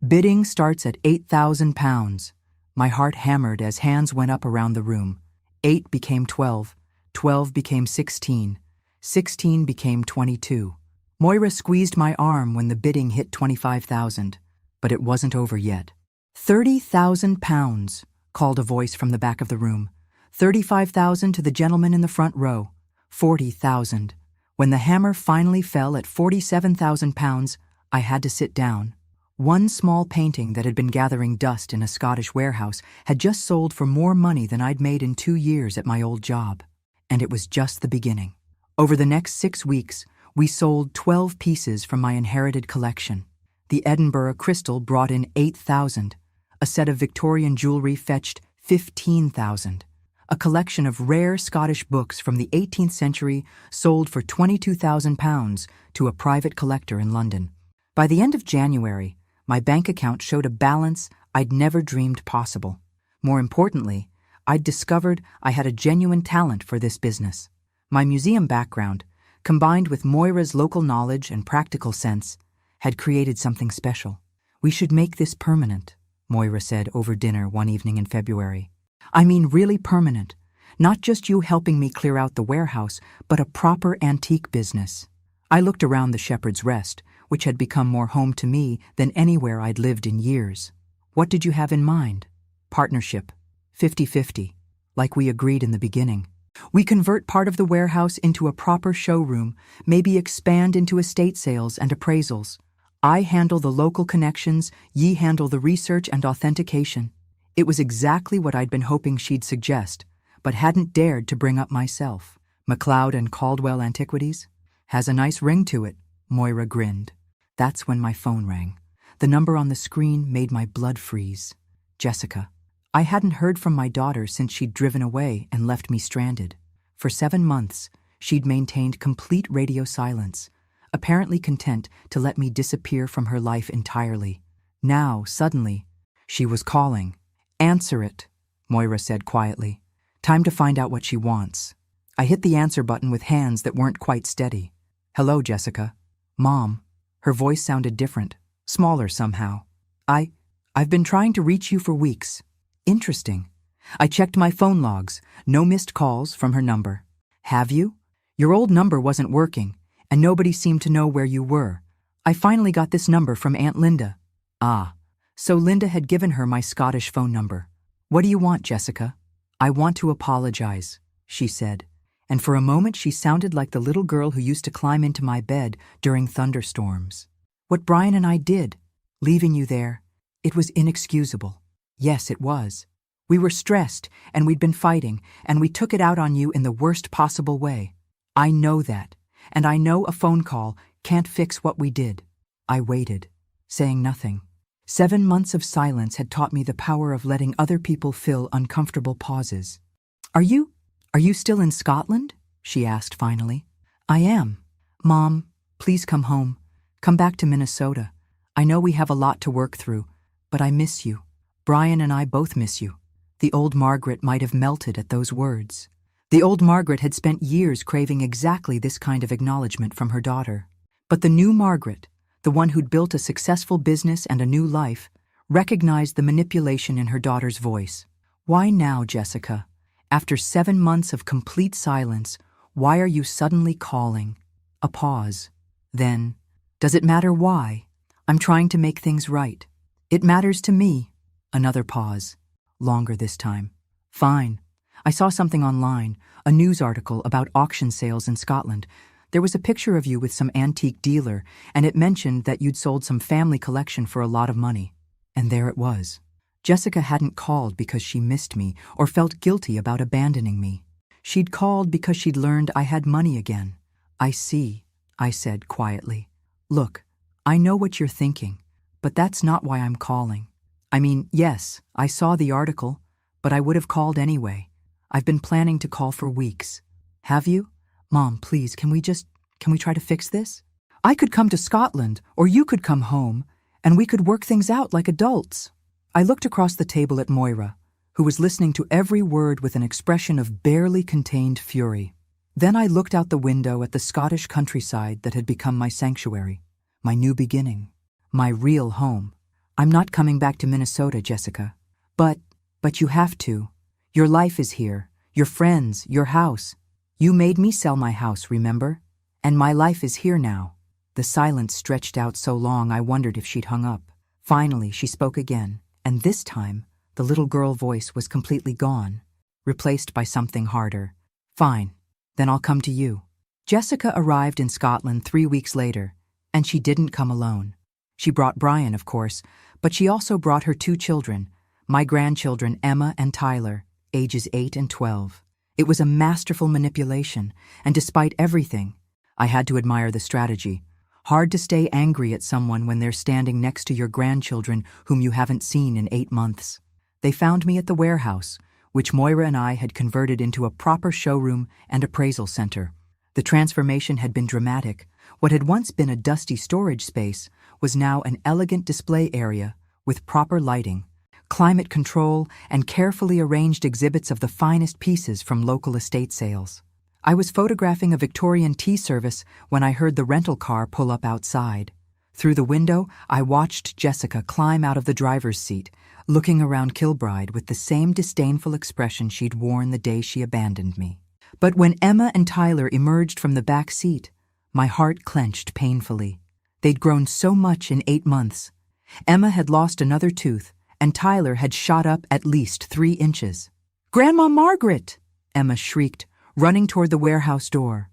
Bidding starts at £8,000. My heart hammered as hands went up around the room. 8 became 12, 12 became 16, 16 became 22. Moira squeezed my arm when the bidding hit 25,000, but it wasn't over yet. £30,000, called a voice from the back of the room. 35,000 to the gentleman in the front row. 40,000. When the hammer finally fell at £47,000, I had to sit down. One small painting that had been gathering dust in a Scottish warehouse had just sold for more money than I'd made in 2 years at my old job. And it was just the beginning. Over the next 6 weeks, we sold 12 pieces from my inherited collection. The Edinburgh crystal brought in 8,000. A set of Victorian jewelry fetched 15,000. A collection of rare Scottish books from the 18th century sold for £22,000 to a private collector in London. By the end of January, my bank account showed a balance I'd never dreamed possible. More importantly, I'd discovered I had a genuine talent for this business. My museum background, combined with Moira's local knowledge and practical sense, had created something special. "We should make this permanent," Moira said over dinner one evening in February. "I mean really permanent. Not just you helping me clear out the warehouse, but a proper antique business." I looked around the Shepherd's Rest, which had become more home to me than anywhere I'd lived in years. "What did you have in mind?" "Partnership. 50-50, like we agreed in the beginning. We convert part of the warehouse into a proper showroom, maybe expand into estate sales and appraisals. I handle the local connections, ye handle the research and authentication." It was exactly what I'd been hoping she'd suggest, but hadn't dared to bring up myself. "MacLeod and Caldwell Antiquities? Has a nice ring to it," Moira grinned. That's when my phone rang. The number on the screen made my blood freeze. Jessica. I hadn't heard from my daughter since she'd driven away and left me stranded. For 7 months, she'd maintained complete radio silence, apparently content to let me disappear from her life entirely. Now, suddenly, she was calling. "Answer it," Moira said quietly. "Time to find out what she wants." I hit the answer button with hands that weren't quite steady. "Hello, Jessica." "Mom." Her voice sounded different, smaller somehow. I've been trying to reach you for weeks." "Interesting." I checked my phone logs. No missed calls from her number. "Have you? Your old number wasn't working, and nobody seemed to know where you were. I finally got this number from Aunt Linda." "Ah, so Linda had given her my Scottish phone number. What do you want, Jessica?" "I want to apologize," she said, and for a moment she sounded like the little girl who used to climb into my bed during thunderstorms. "What Brian and I did, leaving you there, it was inexcusable." "Yes, it was. We were stressed, and we'd been fighting, and we took it out on you in the worst possible way. I know that, and I know a phone call can't fix what we did." I waited, saying nothing. 7 months of silence had taught me the power of letting other people fill uncomfortable pauses. Are you still in Scotland?" she asked finally. "I am. Mom, please come home. Come back to Minnesota. I know we have a lot to work through, but I miss you. Brian and I both miss you." The old Margaret might have melted at those words. The old Margaret had spent years craving exactly this kind of acknowledgement from her daughter. But the new Margaret, the one who'd built a successful business and a new life, recognized the manipulation in her daughter's voice. "Why now, Jessica? After 7 months of complete silence, why are you suddenly calling?" A pause. Then, "Does it matter why? I'm trying to make things right." "It matters to me." Another pause. Longer this time. "Fine. I saw something online, a news article about auction sales in Scotland. There was a picture of you with some antique dealer, and it mentioned that you'd sold some family collection for a lot of money." And there it was. Jessica hadn't called because she missed me or felt guilty about abandoning me. She'd called because she'd learned I had money again. "I see," I said quietly. "Look, I know what you're thinking, but that's not why I'm calling. I mean, yes, I saw the article, but I would have called anyway. I've been planning to call for weeks." "Have you? Mom, please, can we try to fix this? I could come to Scotland, or you could come home, and we could work things out like adults." I looked across the table at Moira, who was listening to every word with an expression of barely contained fury. Then I looked out the window at the Scottish countryside that had become my sanctuary, my new beginning, my real home. "I'm not coming back to Minnesota, Jessica. But you have to. Your life is here, your friends, your house. You made me sell my house, remember? And my life is here now." The silence stretched out so long I wondered if she'd hung up. Finally, she spoke again, and this time, the little girl voice was completely gone, replaced by something harder. "Fine, then I'll come to you." Jessica arrived in Scotland 3 weeks later, and she didn't come alone. She brought Brian, of course, but she also brought her 2 children, my grandchildren Emma and Tyler, ages 8 and 12. It was a masterful manipulation, and despite everything, I had to admire the strategy. Hard to stay angry at someone when they're standing next to your grandchildren whom you haven't seen in 8 months. They found me at the warehouse, which Moira and I had converted into a proper showroom and appraisal center. The transformation had been dramatic. What had once been a dusty storage space was now an elegant display area with proper lighting, climate control, and carefully arranged exhibits of the finest pieces from local estate sales. I was photographing a Victorian tea service when I heard the rental car pull up outside. Through the window, I watched Jessica climb out of the driver's seat, looking around Kilbride with the same disdainful expression she'd worn the day she abandoned me. But when Emma and Tyler emerged from the back seat, my heart clenched painfully. They'd grown so much in 8 months. Emma had lost another tooth, and Tyler had shot up at least 3 inches. "Grandma Margaret!" Emma shrieked, running toward the warehouse door.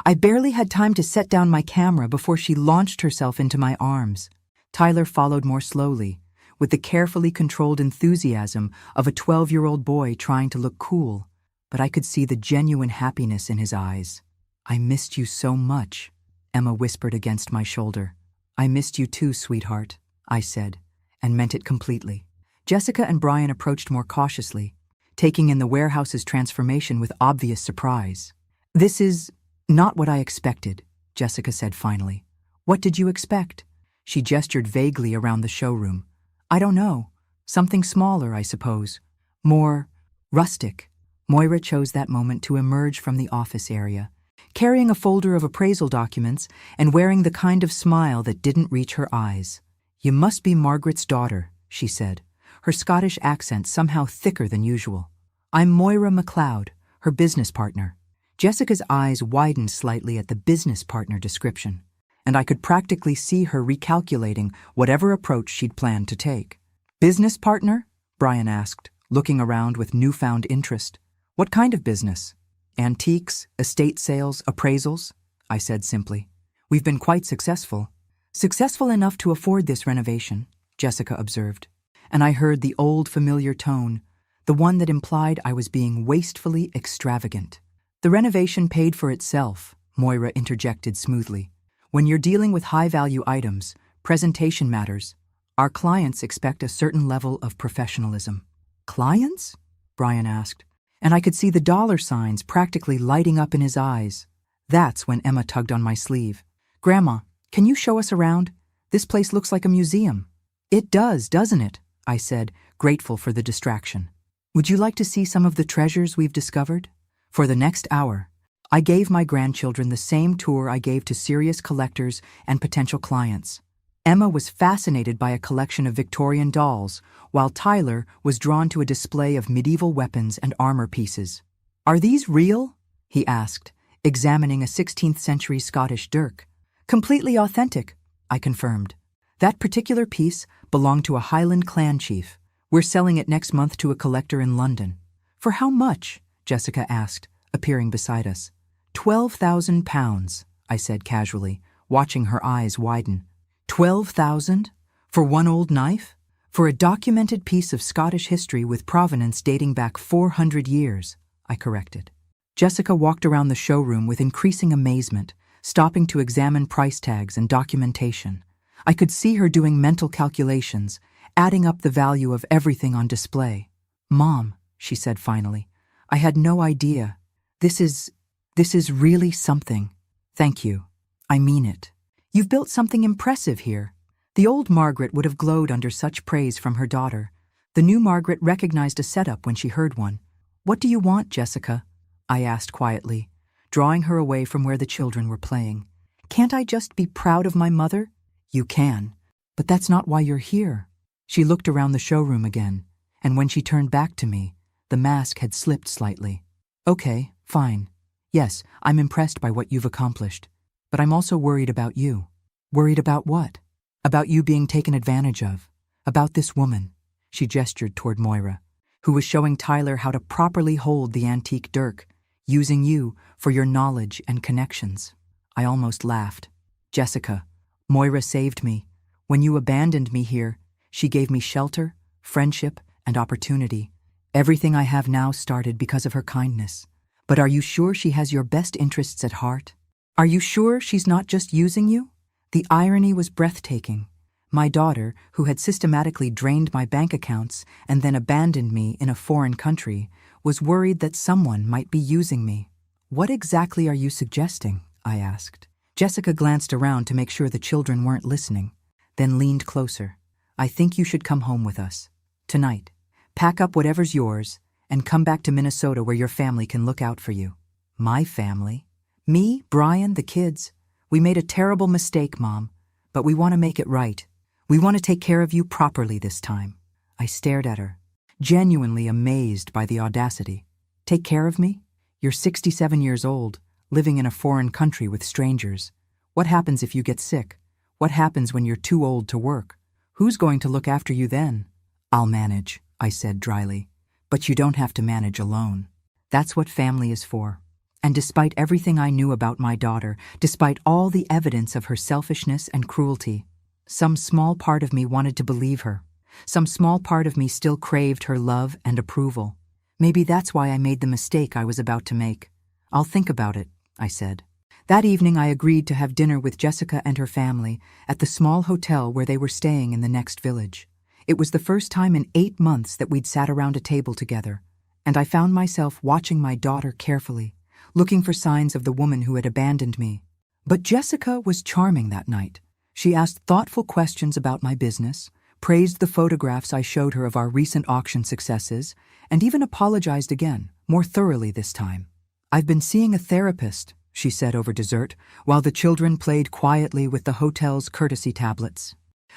I barely had time to set down my camera before she launched herself into my arms. Tyler followed more slowly, with the carefully controlled enthusiasm of a 12-year-old boy trying to look cool, but I could see the genuine happiness in his eyes. "I missed you so much," Emma whispered against my shoulder. "I missed you too, sweetheart," I said, and meant it completely. Jessica and Brian approached more cautiously, taking in the warehouse's transformation with obvious surprise. "This is not what I expected," Jessica said finally. "What did you expect?" She gestured vaguely around the showroom. "I don't know. Something smaller, I suppose. More rustic." Moira chose that moment to emerge from the office area, carrying a folder of appraisal documents and wearing the kind of smile that didn't reach her eyes. "You must be Margaret's daughter," she said, her Scottish accent somehow thicker than usual. "I'm Moira MacLeod, her business partner." Jessica's eyes widened slightly at the business partner description, and I could practically see her recalculating whatever approach she'd planned to take. "Business partner?" Brian asked, looking around with newfound interest. "What kind of business?" "Antiques, estate sales, appraisals," I said simply. "We've been quite successful." "Successful enough to afford this renovation," Jessica observed, and I heard the old familiar tone, the one that implied I was being wastefully extravagant. "The renovation paid for itself," Moira interjected smoothly. "When you're dealing with high-value items, presentation matters. Our clients expect a certain level of professionalism." "Clients?" Brian asked, and I could see the dollar signs practically lighting up in his eyes. That's when Emma tugged on my sleeve. "Grandma, can you show us around? This place looks like a museum." "It does, doesn't it?" I said, grateful for the distraction. "Would you like to see some of the treasures we've discovered?" For the next hour, I gave my grandchildren the same tour I gave to serious collectors and potential clients. Emma was fascinated by a collection of Victorian dolls, while Tyler was drawn to a display of medieval weapons and armor pieces. "Are these real?" he asked, examining a 16th-century Scottish dirk. "Completely authentic," I confirmed. "That particular piece belonged to a Highland clan chief. We're selling it next month to a collector in London." "For how much?" Jessica asked, appearing beside us. £12,000, I said casually, watching her eyes widen. 12,000? For one old knife? For a documented piece of Scottish history with provenance dating back 400 years, I corrected. Jessica walked around the showroom with increasing amazement, stopping to examine price tags and documentation. I could see her doing mental calculations, adding up the value of everything on display. "Mom," she said finally, "I had no idea. This is really something. Thank you. I mean it. You've built something impressive here." The old Margaret would have glowed under such praise from her daughter. The new Margaret recognized a setup when she heard one. "What do you want, Jessica?" I asked quietly, drawing her away from where the children were playing. "Can't I just be proud of my mother?" "You can, but that's not why you're here." She looked around the showroom again, and when she turned back to me, the mask had slipped slightly. "Okay, fine. Yes, I'm impressed by what you've accomplished. But I'm also worried about you." "Worried about what?" "About you being taken advantage of. About this woman," she gestured toward Moira, "who was showing Tyler how to properly hold the antique dirk, using you for your knowledge and connections." I almost laughed. "Jessica, Moira saved me. When you abandoned me here, she gave me shelter, friendship, and opportunity. Everything I have now started because of her kindness. But are you sure she has your best interests at heart? Are you sure she's not just using you? The irony was breathtaking. My daughter, who had systematically drained my bank accounts and then abandoned me in a foreign country, was worried that someone might be using me. What exactly are you suggesting? I asked. Jessica glanced around to make sure the children weren't listening, then leaned closer. I think you should come home with us. Tonight. Pack up whatever's yours and come back to Minnesota where your family can look out for you. My family? Me, Brian, the kids. We made a terrible mistake, Mom, but we want to make it right. We want to take care of you properly this time. I stared at her, genuinely amazed by the audacity. Take care of me? You're 67 years old, living in a foreign country with strangers. What happens if you get sick? What happens when you're too old to work? Who's going to look after you then? I'll manage, I said dryly. But you don't have to manage alone. That's what family is for. And despite everything I knew about my daughter, despite all the evidence of her selfishness and cruelty, some small part of me wanted to believe her. Some small part of me still craved her love and approval. Maybe that's why I made the mistake I was about to make. I'll think about it, I said. That evening I agreed to have dinner with Jessica and her family at the small hotel where they were staying in the next village. It was the first time in 8 months that we'd sat around a table together, and I found myself watching my daughter carefully, looking for signs of the woman who had abandoned me. But Jessica was charming that night. She asked thoughtful questions about my business, praised the photographs I showed her of our recent auction successes, and even apologized again, more thoroughly this time. I've been seeing a therapist, she said over dessert, while the children played quietly with the hotel's courtesy tablets.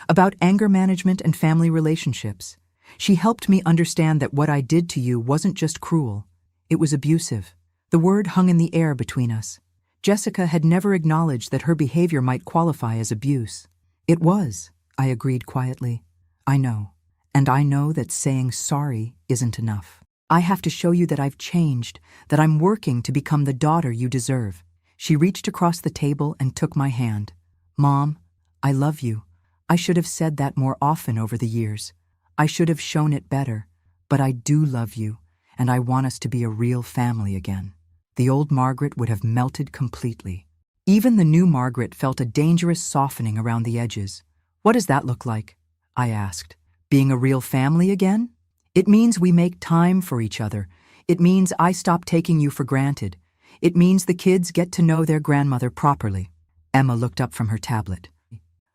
About anger management and family relationships. She helped me understand that what I did to you wasn't just cruel. It was abusive. The word hung in the air between us. Jessica had never acknowledged that her behavior might qualify as abuse. It was, I agreed quietly. I know. And I know that saying sorry isn't enough. I have to show you that I've changed, that I'm working to become the daughter you deserve. She reached across the table and took my hand. Mom, I love you. I should have said that more often over the years. I should have shown it better. But I do love you, and I want us to be a real family again. The old Margaret would have melted completely. Even the new Margaret felt a dangerous softening around the edges. What does that look like? I asked. Being a real family again? It means we make time for each other. It means I stop taking you for granted. It means the kids get to know their grandmother properly. Emma looked up from her tablet.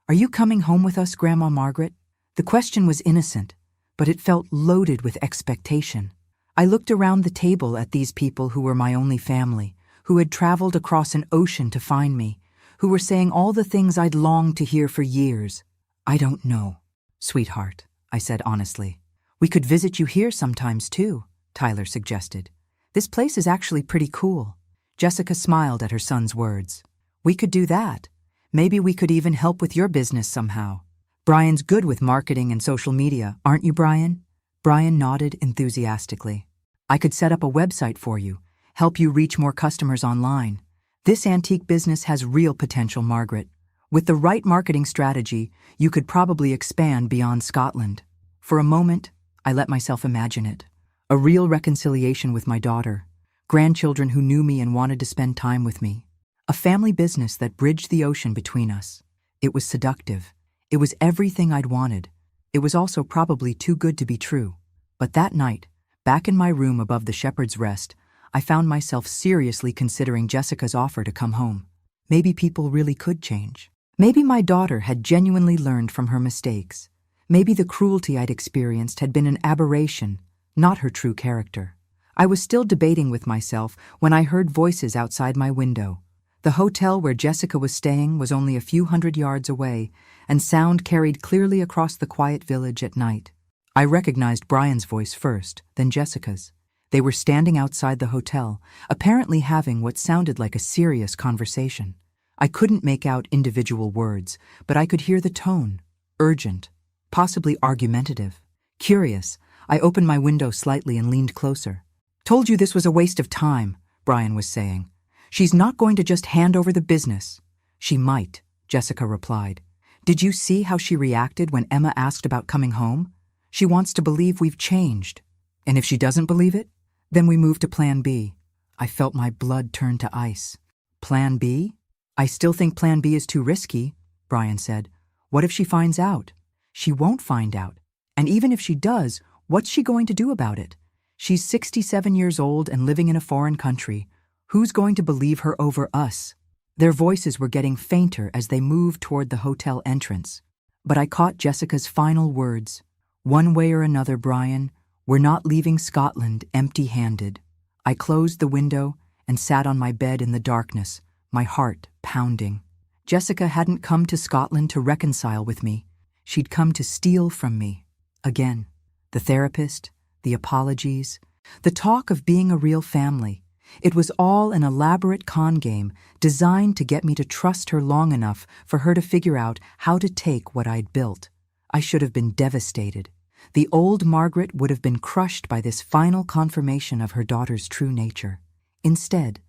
Are you coming home with us, Grandma Margaret? The question was innocent, but it felt loaded with expectation. I looked around the table at these people who were my only family, who had traveled across an ocean to find me, who were saying all the things I'd longed to hear for years. I don't know, sweetheart, I said honestly. We could visit you here sometimes too, Tyler suggested. This place is actually pretty cool. Jessica smiled at her son's words. We could do that. Maybe we could even help with your business somehow. Brian's good with marketing and social media, aren't you, Brian? Brian nodded enthusiastically. I could set up a website for you, help you reach more customers online. This antique business has real potential, Margaret. With the right marketing strategy, you could probably expand beyond Scotland. For a moment, I let myself imagine it. A real reconciliation with my daughter, grandchildren who knew me and wanted to spend time with me. A family business that bridged the ocean between us. It was seductive. It was everything I'd wanted. It was also probably too good to be true. But that night, back in my room above the Shepherd's Rest, I found myself seriously considering Jessica's offer to come home. Maybe people really could change. Maybe my daughter had genuinely learned from her mistakes. Maybe the cruelty I'd experienced had been an aberration, not her true character. I was still debating with myself when I heard voices outside my window. The hotel where Jessica was staying was only a few hundred yards away, and sound carried clearly across the quiet village at night. I recognized Brian's voice first, then Jessica's. They were standing outside the hotel, apparently having what sounded like a serious conversation. I couldn't make out individual words, but I could hear the tone, urgent, possibly argumentative. Curious, I opened my window slightly and leaned closer. Told you this was a waste of time, Brian was saying. She's not going to just hand over the business. She might, Jessica replied. Did you see how she reacted when Emma asked about coming home? She wants to believe we've changed. And if she doesn't believe it, then we move to plan B. I felt my blood turn to ice. Plan B? I still think Plan B is too risky, Brian said. What if she finds out? She won't find out. And even if she does, what's she going to do about it? She's 67 years old and living in a foreign country. Who's going to believe her over us? Their voices were getting fainter as they moved toward the hotel entrance. But I caught Jessica's final words. One way or another, Brian, we're not leaving Scotland empty-handed. I closed the window and sat on my bed in the darkness, my heart pounding. Jessica hadn't come to Scotland to reconcile with me. She'd come to steal from me. Again. The therapist, the apologies, the talk of being a real family. It was all an elaborate con game designed to get me to trust her long enough for her to figure out how to take what I'd built. I should have been devastated. The old Margaret would have been crushed by this final confirmation of her daughter's true nature. Instead,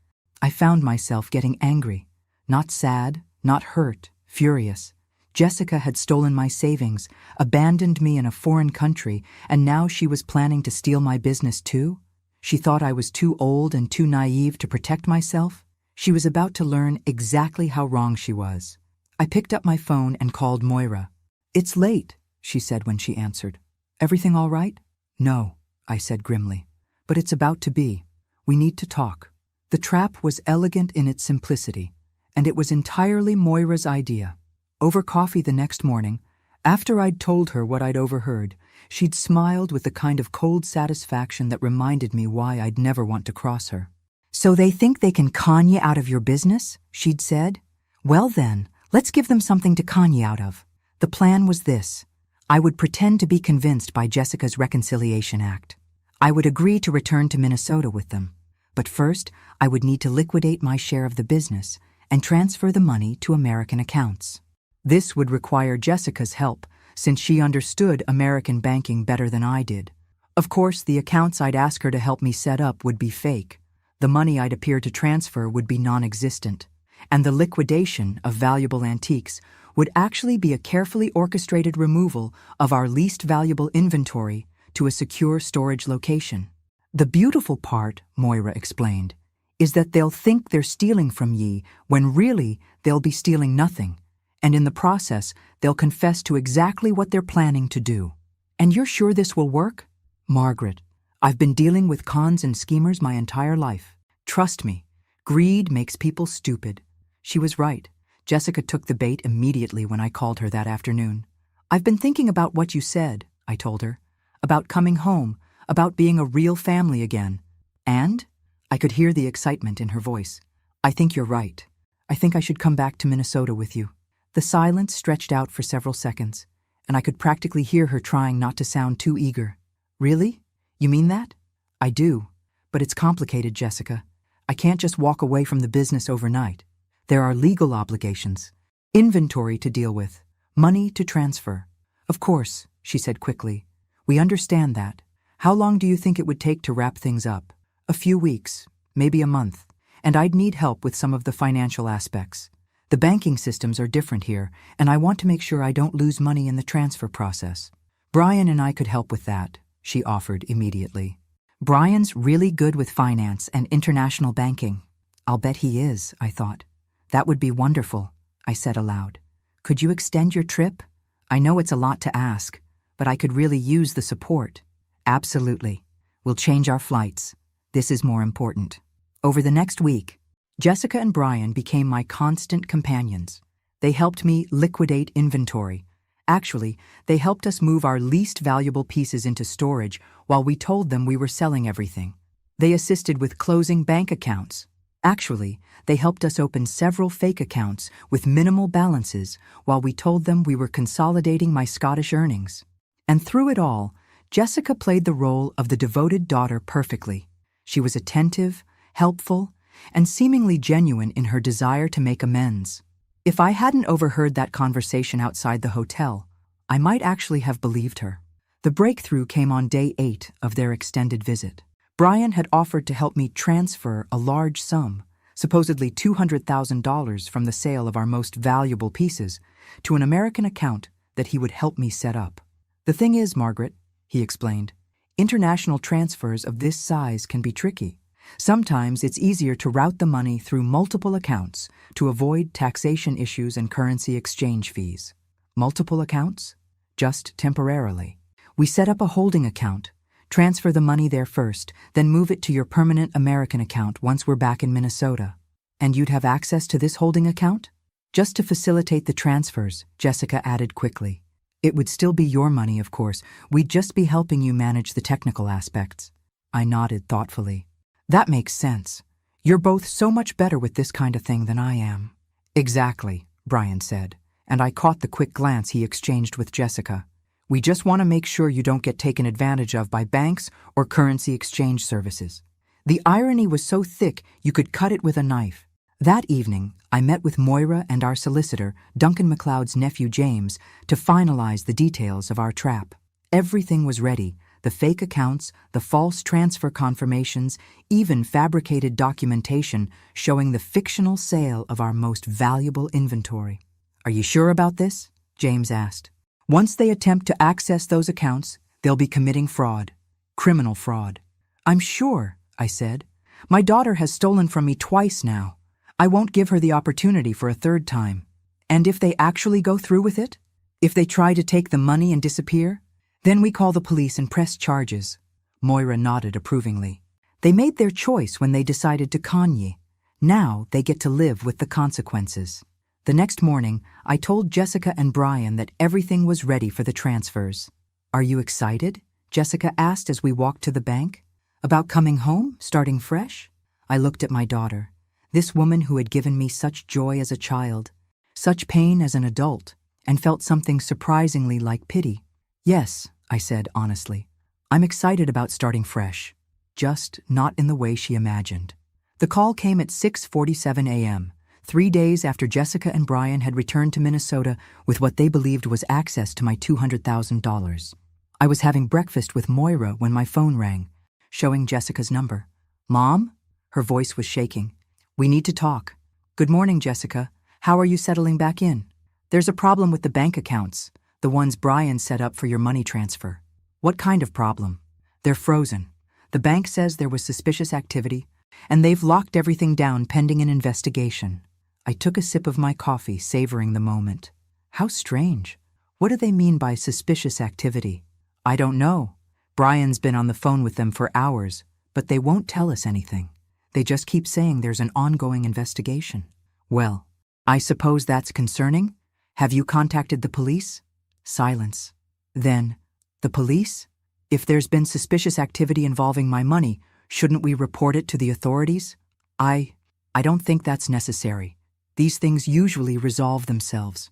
I found myself getting angry. Not sad, not hurt, furious. Jessica had stolen my savings, abandoned me in a foreign country, and now she was planning to steal my business too? She thought I was too old and too naive to protect myself? She was about to learn exactly how wrong she was. I picked up my phone and called Moira. "It's late," she said when she answered. "Everything all right?" "No," I said grimly. "But it's about to be. We need to talk." The trap was elegant in its simplicity, and it was entirely Moira's idea. Over coffee the next morning, after I'd told her what I'd overheard, she'd smiled with the kind of cold satisfaction that reminded me why I'd never want to cross her. "So they think they can con you out of your business?" she'd said. "Well then, let's give them something to con you out of." The plan was this. I would pretend to be convinced by Jessica's reconciliation act. I would agree to return to Minnesota with them. But first, I would need to liquidate my share of the business and transfer the money to American accounts. This would require Jessica's help, since she understood American banking better than I did. Of course, the accounts I'd ask her to help me set up would be fake. The money I'd appear to transfer would be non-existent. And the liquidation of valuable antiques would actually be a carefully orchestrated removal of our least valuable inventory to a secure storage location. The beautiful part, Moira explained, is that they'll think they're stealing from ye when really they'll be stealing nothing. And in the process, they'll confess to exactly what they're planning to do. "And you're sure this will work?" "Margaret, I've been dealing with cons and schemers my entire life. Trust me, greed makes people stupid." She was right. Jessica took the bait immediately when I called her that afternoon. "I've been thinking about what you said," I told her. "About coming home, about being a real family again." "And?" I could hear the excitement in her voice. "I think you're right. I think I should come back to Minnesota with you." The silence stretched out for several seconds, and I could practically hear her trying not to sound too eager. "Really? You mean that?" "I do. But it's complicated, Jessica. I can't just walk away from the business overnight. There are legal obligations, inventory to deal with, money to transfer." "Of course," she said quickly. "We understand that. How long do you think it would take to wrap things up?" "A few weeks, maybe a month, and I'd need help with some of the financial aspects. The banking systems are different here, and I want to make sure I don't lose money in the transfer process." "Brian and I could help with that," she offered immediately. "Brian's really good with finance and international banking." "I'll bet he is," I thought. "That would be wonderful," I said aloud. "Could you extend your trip? I know it's a lot to ask, but I could really use the support." "Absolutely. We'll change our flights. This is more important." Over the next week, Jessica and Brian became my constant companions. They helped me liquidate inventory. Actually, they helped us move our least valuable pieces into storage while we told them we were selling everything. They assisted with closing bank accounts. Actually, they helped us open several fake accounts with minimal balances while we told them we were consolidating my Scottish earnings. And through it all, Jessica played the role of the devoted daughter perfectly. She was attentive, helpful, and seemingly genuine in her desire to make amends. If I hadn't overheard that conversation outside the hotel, I might actually have believed her. The breakthrough came on day 8 of their extended visit. Brian had offered to help me transfer a large sum, supposedly $200,000 from the sale of our most valuable pieces, to an American account that he would help me set up. "The thing is, Margaret," he explained, "international transfers of this size can be tricky. Sometimes it's easier to route the money through multiple accounts to avoid taxation issues and currency exchange fees. Multiple accounts? Just temporarily. We set up a holding account, transfer the money there first, then move it to your permanent American account once we're back in Minnesota. And you'd have access to this holding account? Just to facilitate the transfers, Jessica added quickly. It would still be your money, of course. We'd just be helping you manage the technical aspects. I nodded thoughtfully. That makes sense. You're both so much better with this kind of thing than I am. Exactly, Brian said, and I caught the quick glance he exchanged with Jessica. We just want to make sure you don't get taken advantage of by banks or currency exchange services. The irony was so thick you could cut it with a knife. That evening, I met with Moira and our solicitor, Duncan MacLeod's nephew James, to finalize the details of our trap. Everything was ready. The fake accounts, the false transfer confirmations, even fabricated documentation showing the fictional sale of our most valuable inventory. Are you sure about this? James asked. Once they attempt to access those accounts, they'll be committing fraud. Criminal fraud. I'm sure, I said. My daughter has stolen from me twice now. I won't give her the opportunity for a third time. And if they actually go through with it? If they try to take the money and disappear? Then we call the police and press charges. Moira nodded approvingly. They made their choice when they decided to con ye. Now they get to live with the consequences. The next morning, I told Jessica and Brian that everything was ready for the transfers. Are you excited? Jessica asked as we walked to the bank. About coming home, starting fresh? I looked at my daughter, this woman who had given me such joy as a child, such pain as an adult, and felt something surprisingly like pity. Yes, I said honestly. I'm excited about starting fresh, just not in the way she imagined. The call came at 6:47 a.m., 3 days after Jessica and Brian had returned to Minnesota with what they believed was access to my $200,000. I was having breakfast with Moira when my phone rang, showing Jessica's number. Mom? Her voice was shaking. We need to talk. Good morning, Jessica. How are you settling back in? There's a problem with the bank accounts. The ones Brian set up for your money transfer. What kind of problem? They're frozen. The bank says there was suspicious activity, and they've locked everything down pending an investigation. I took a sip of my coffee, savoring the moment. How strange. What do they mean by suspicious activity? I don't know. Brian's been on the phone with them for hours, but they won't tell us anything. They just keep saying there's an ongoing investigation. Well, I suppose that's concerning? Have you contacted the police? Silence. Then, the police? If there's been suspicious activity involving my money, shouldn't we report it to the authorities? I don't think that's necessary. These things usually resolve themselves.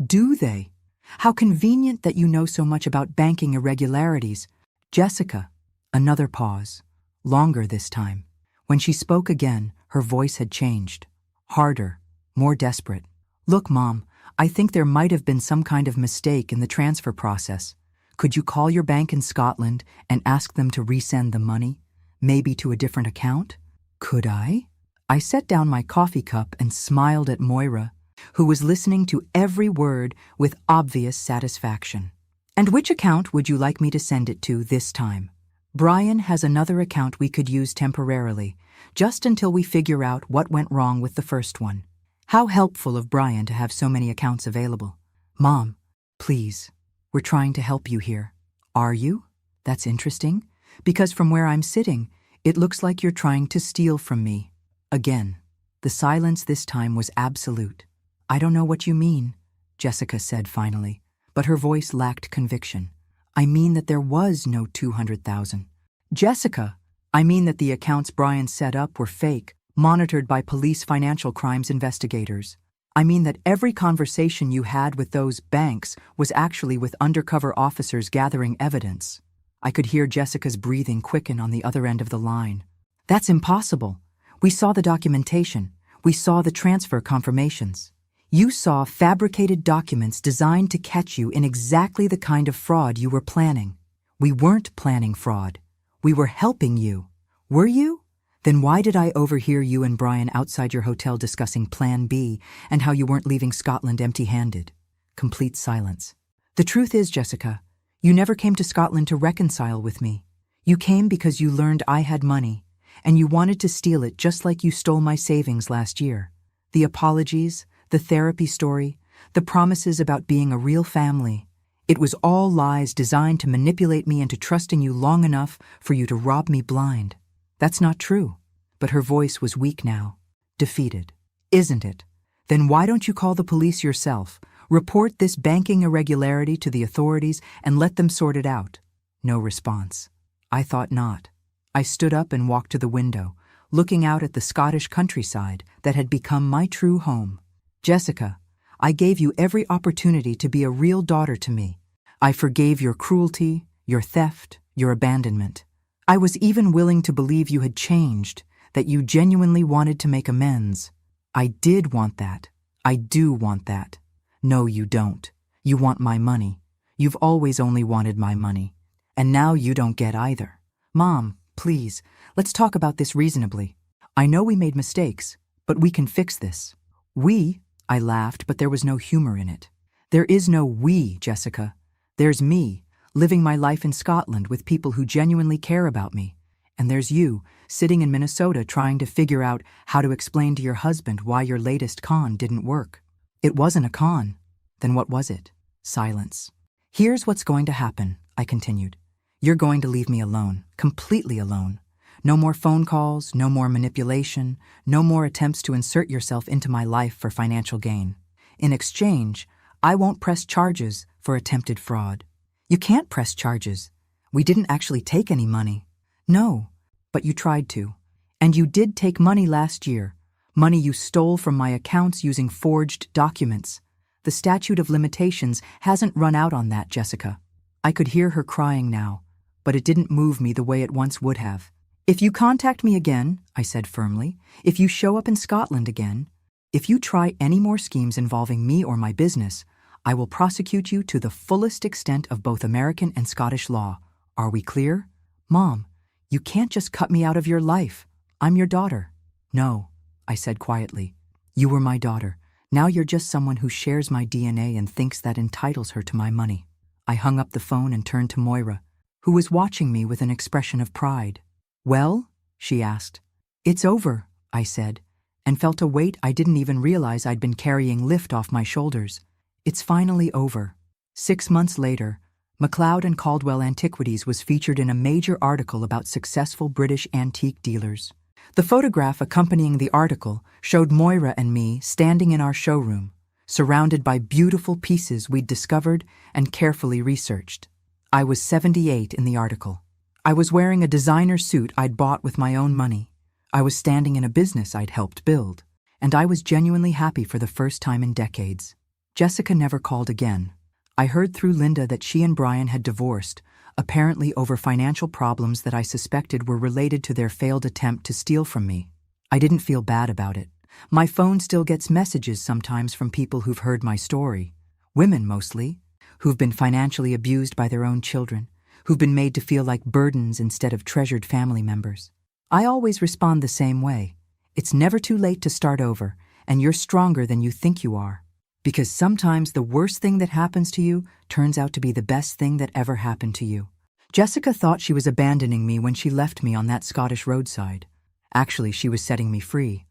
Do they? How convenient that you know so much about banking irregularities. Jessica. Another pause. Longer this time. When she spoke again, her voice had changed. Harder, more desperate. Look, Mom, I think there might have been some kind of mistake in the transfer process. Could you call your bank in Scotland and ask them to resend the money? Maybe to a different account? Could I? I set down my coffee cup and smiled at Moira, who was listening to every word with obvious satisfaction. And which account would you like me to send it to this time? Brian has another account we could use temporarily, just until we figure out what went wrong with the first one. How helpful of Brian to have so many accounts available. Mom, please, we're trying to help you here. Are you? That's interesting, because from where I'm sitting, it looks like you're trying to steal from me. Again, the silence this time was absolute. I don't know what you mean, Jessica said finally, but her voice lacked conviction. I mean that there was no $200,000. Jessica, I mean that the accounts Brian set up were fake, monitored by police financial crimes investigators. I mean that every conversation you had with those banks was actually with undercover officers gathering evidence. I could hear Jessica's breathing quicken on the other end of the line. That's impossible. We saw the documentation. We saw the transfer confirmations. You saw fabricated documents designed to catch you in exactly the kind of fraud you were planning. We weren't planning fraud. We were helping you. Were you? Then why did I overhear you and Brian outside your hotel discussing Plan B and how you weren't leaving Scotland empty-handed? Complete silence. The truth is, Jessica, you never came to Scotland to reconcile with me. You came because you learned I had money, and you wanted to steal it just like you stole my savings last year. The apologies, the therapy story, the promises about being a real family. It was all lies designed to manipulate me into trusting you long enough for you to rob me blind. That's not true. But her voice was weak now, defeated. Isn't it? Then why don't you call the police yourself? Report this banking irregularity to the authorities and let them sort it out. No response. I thought not. I stood up and walked to the window, looking out at the Scottish countryside that had become my true home. Jessica, I gave you every opportunity to be a real daughter to me. I forgave your cruelty, your theft, your abandonment. I was even willing to believe you had changed, that you genuinely wanted to make amends. I did want that. I do want that. No, you don't. You want my money. You've always only wanted my money. And now you don't get either. Mom, please, let's talk about this reasonably. I know we made mistakes, but we can fix this. We? I laughed, but there was no humor in it. There is no we, Jessica. There's me, living my life in Scotland with people who genuinely care about me. And there's you, sitting in Minnesota trying to figure out how to explain to your husband why your latest con didn't work. It wasn't a con. Then what was it? Silence. Here's what's going to happen, I continued. You're going to leave me alone, completely alone. No more phone calls, no more manipulation, no more attempts to insert yourself into my life for financial gain. In exchange, I won't press charges for attempted fraud. You can't press charges. We didn't actually take any money. No, but you tried to. And you did take money last year. Money you stole from my accounts using forged documents. The statute of limitations hasn't run out on that, Jessica. I could hear her crying now, but it didn't move me the way it once would have. If you contact me again, I said firmly, if you show up in Scotland again, if you try any more schemes involving me or my business, I will prosecute you to the fullest extent of both American and Scottish law. Are we clear? Mom, you can't just cut me out of your life. I'm your daughter. No, I said quietly. You were my daughter. Now you're just someone who shares my DNA and thinks that entitles her to my money. I hung up the phone and turned to Moira, who was watching me with an expression of pride. Well? She asked. It's over, I said, and felt a weight I didn't even realize I'd been carrying lift off my shoulders. It's finally over. 6 months later, MacLeod and Caldwell Antiquities was featured in a major article about successful British antique dealers. The photograph accompanying the article showed Moira and me standing in our showroom, surrounded by beautiful pieces we'd discovered and carefully researched. I was 78 in the article. I was wearing a designer suit I'd bought with my own money. I was standing in a business I'd helped build, and I was genuinely happy for the first time in decades. Jessica never called again. I heard through Linda that she and Brian had divorced, apparently over financial problems that I suspected were related to their failed attempt to steal from me. I didn't feel bad about it. My phone still gets messages sometimes from people who've heard my story. Women mostly, who've been financially abused by their own children, who've been made to feel like burdens instead of treasured family members. I always respond the same way. It's never too late to start over, and you're stronger than you think you are. Because sometimes the worst thing that happens to you turns out to be the best thing that ever happened to you. Jessica thought she was abandoning me when she left me on that Scottish roadside. Actually, she was setting me free.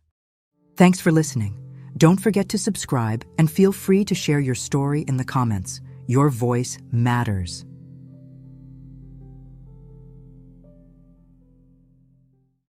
Thanks for listening. Don't forget to subscribe and feel free to share your story in the comments. Your voice matters.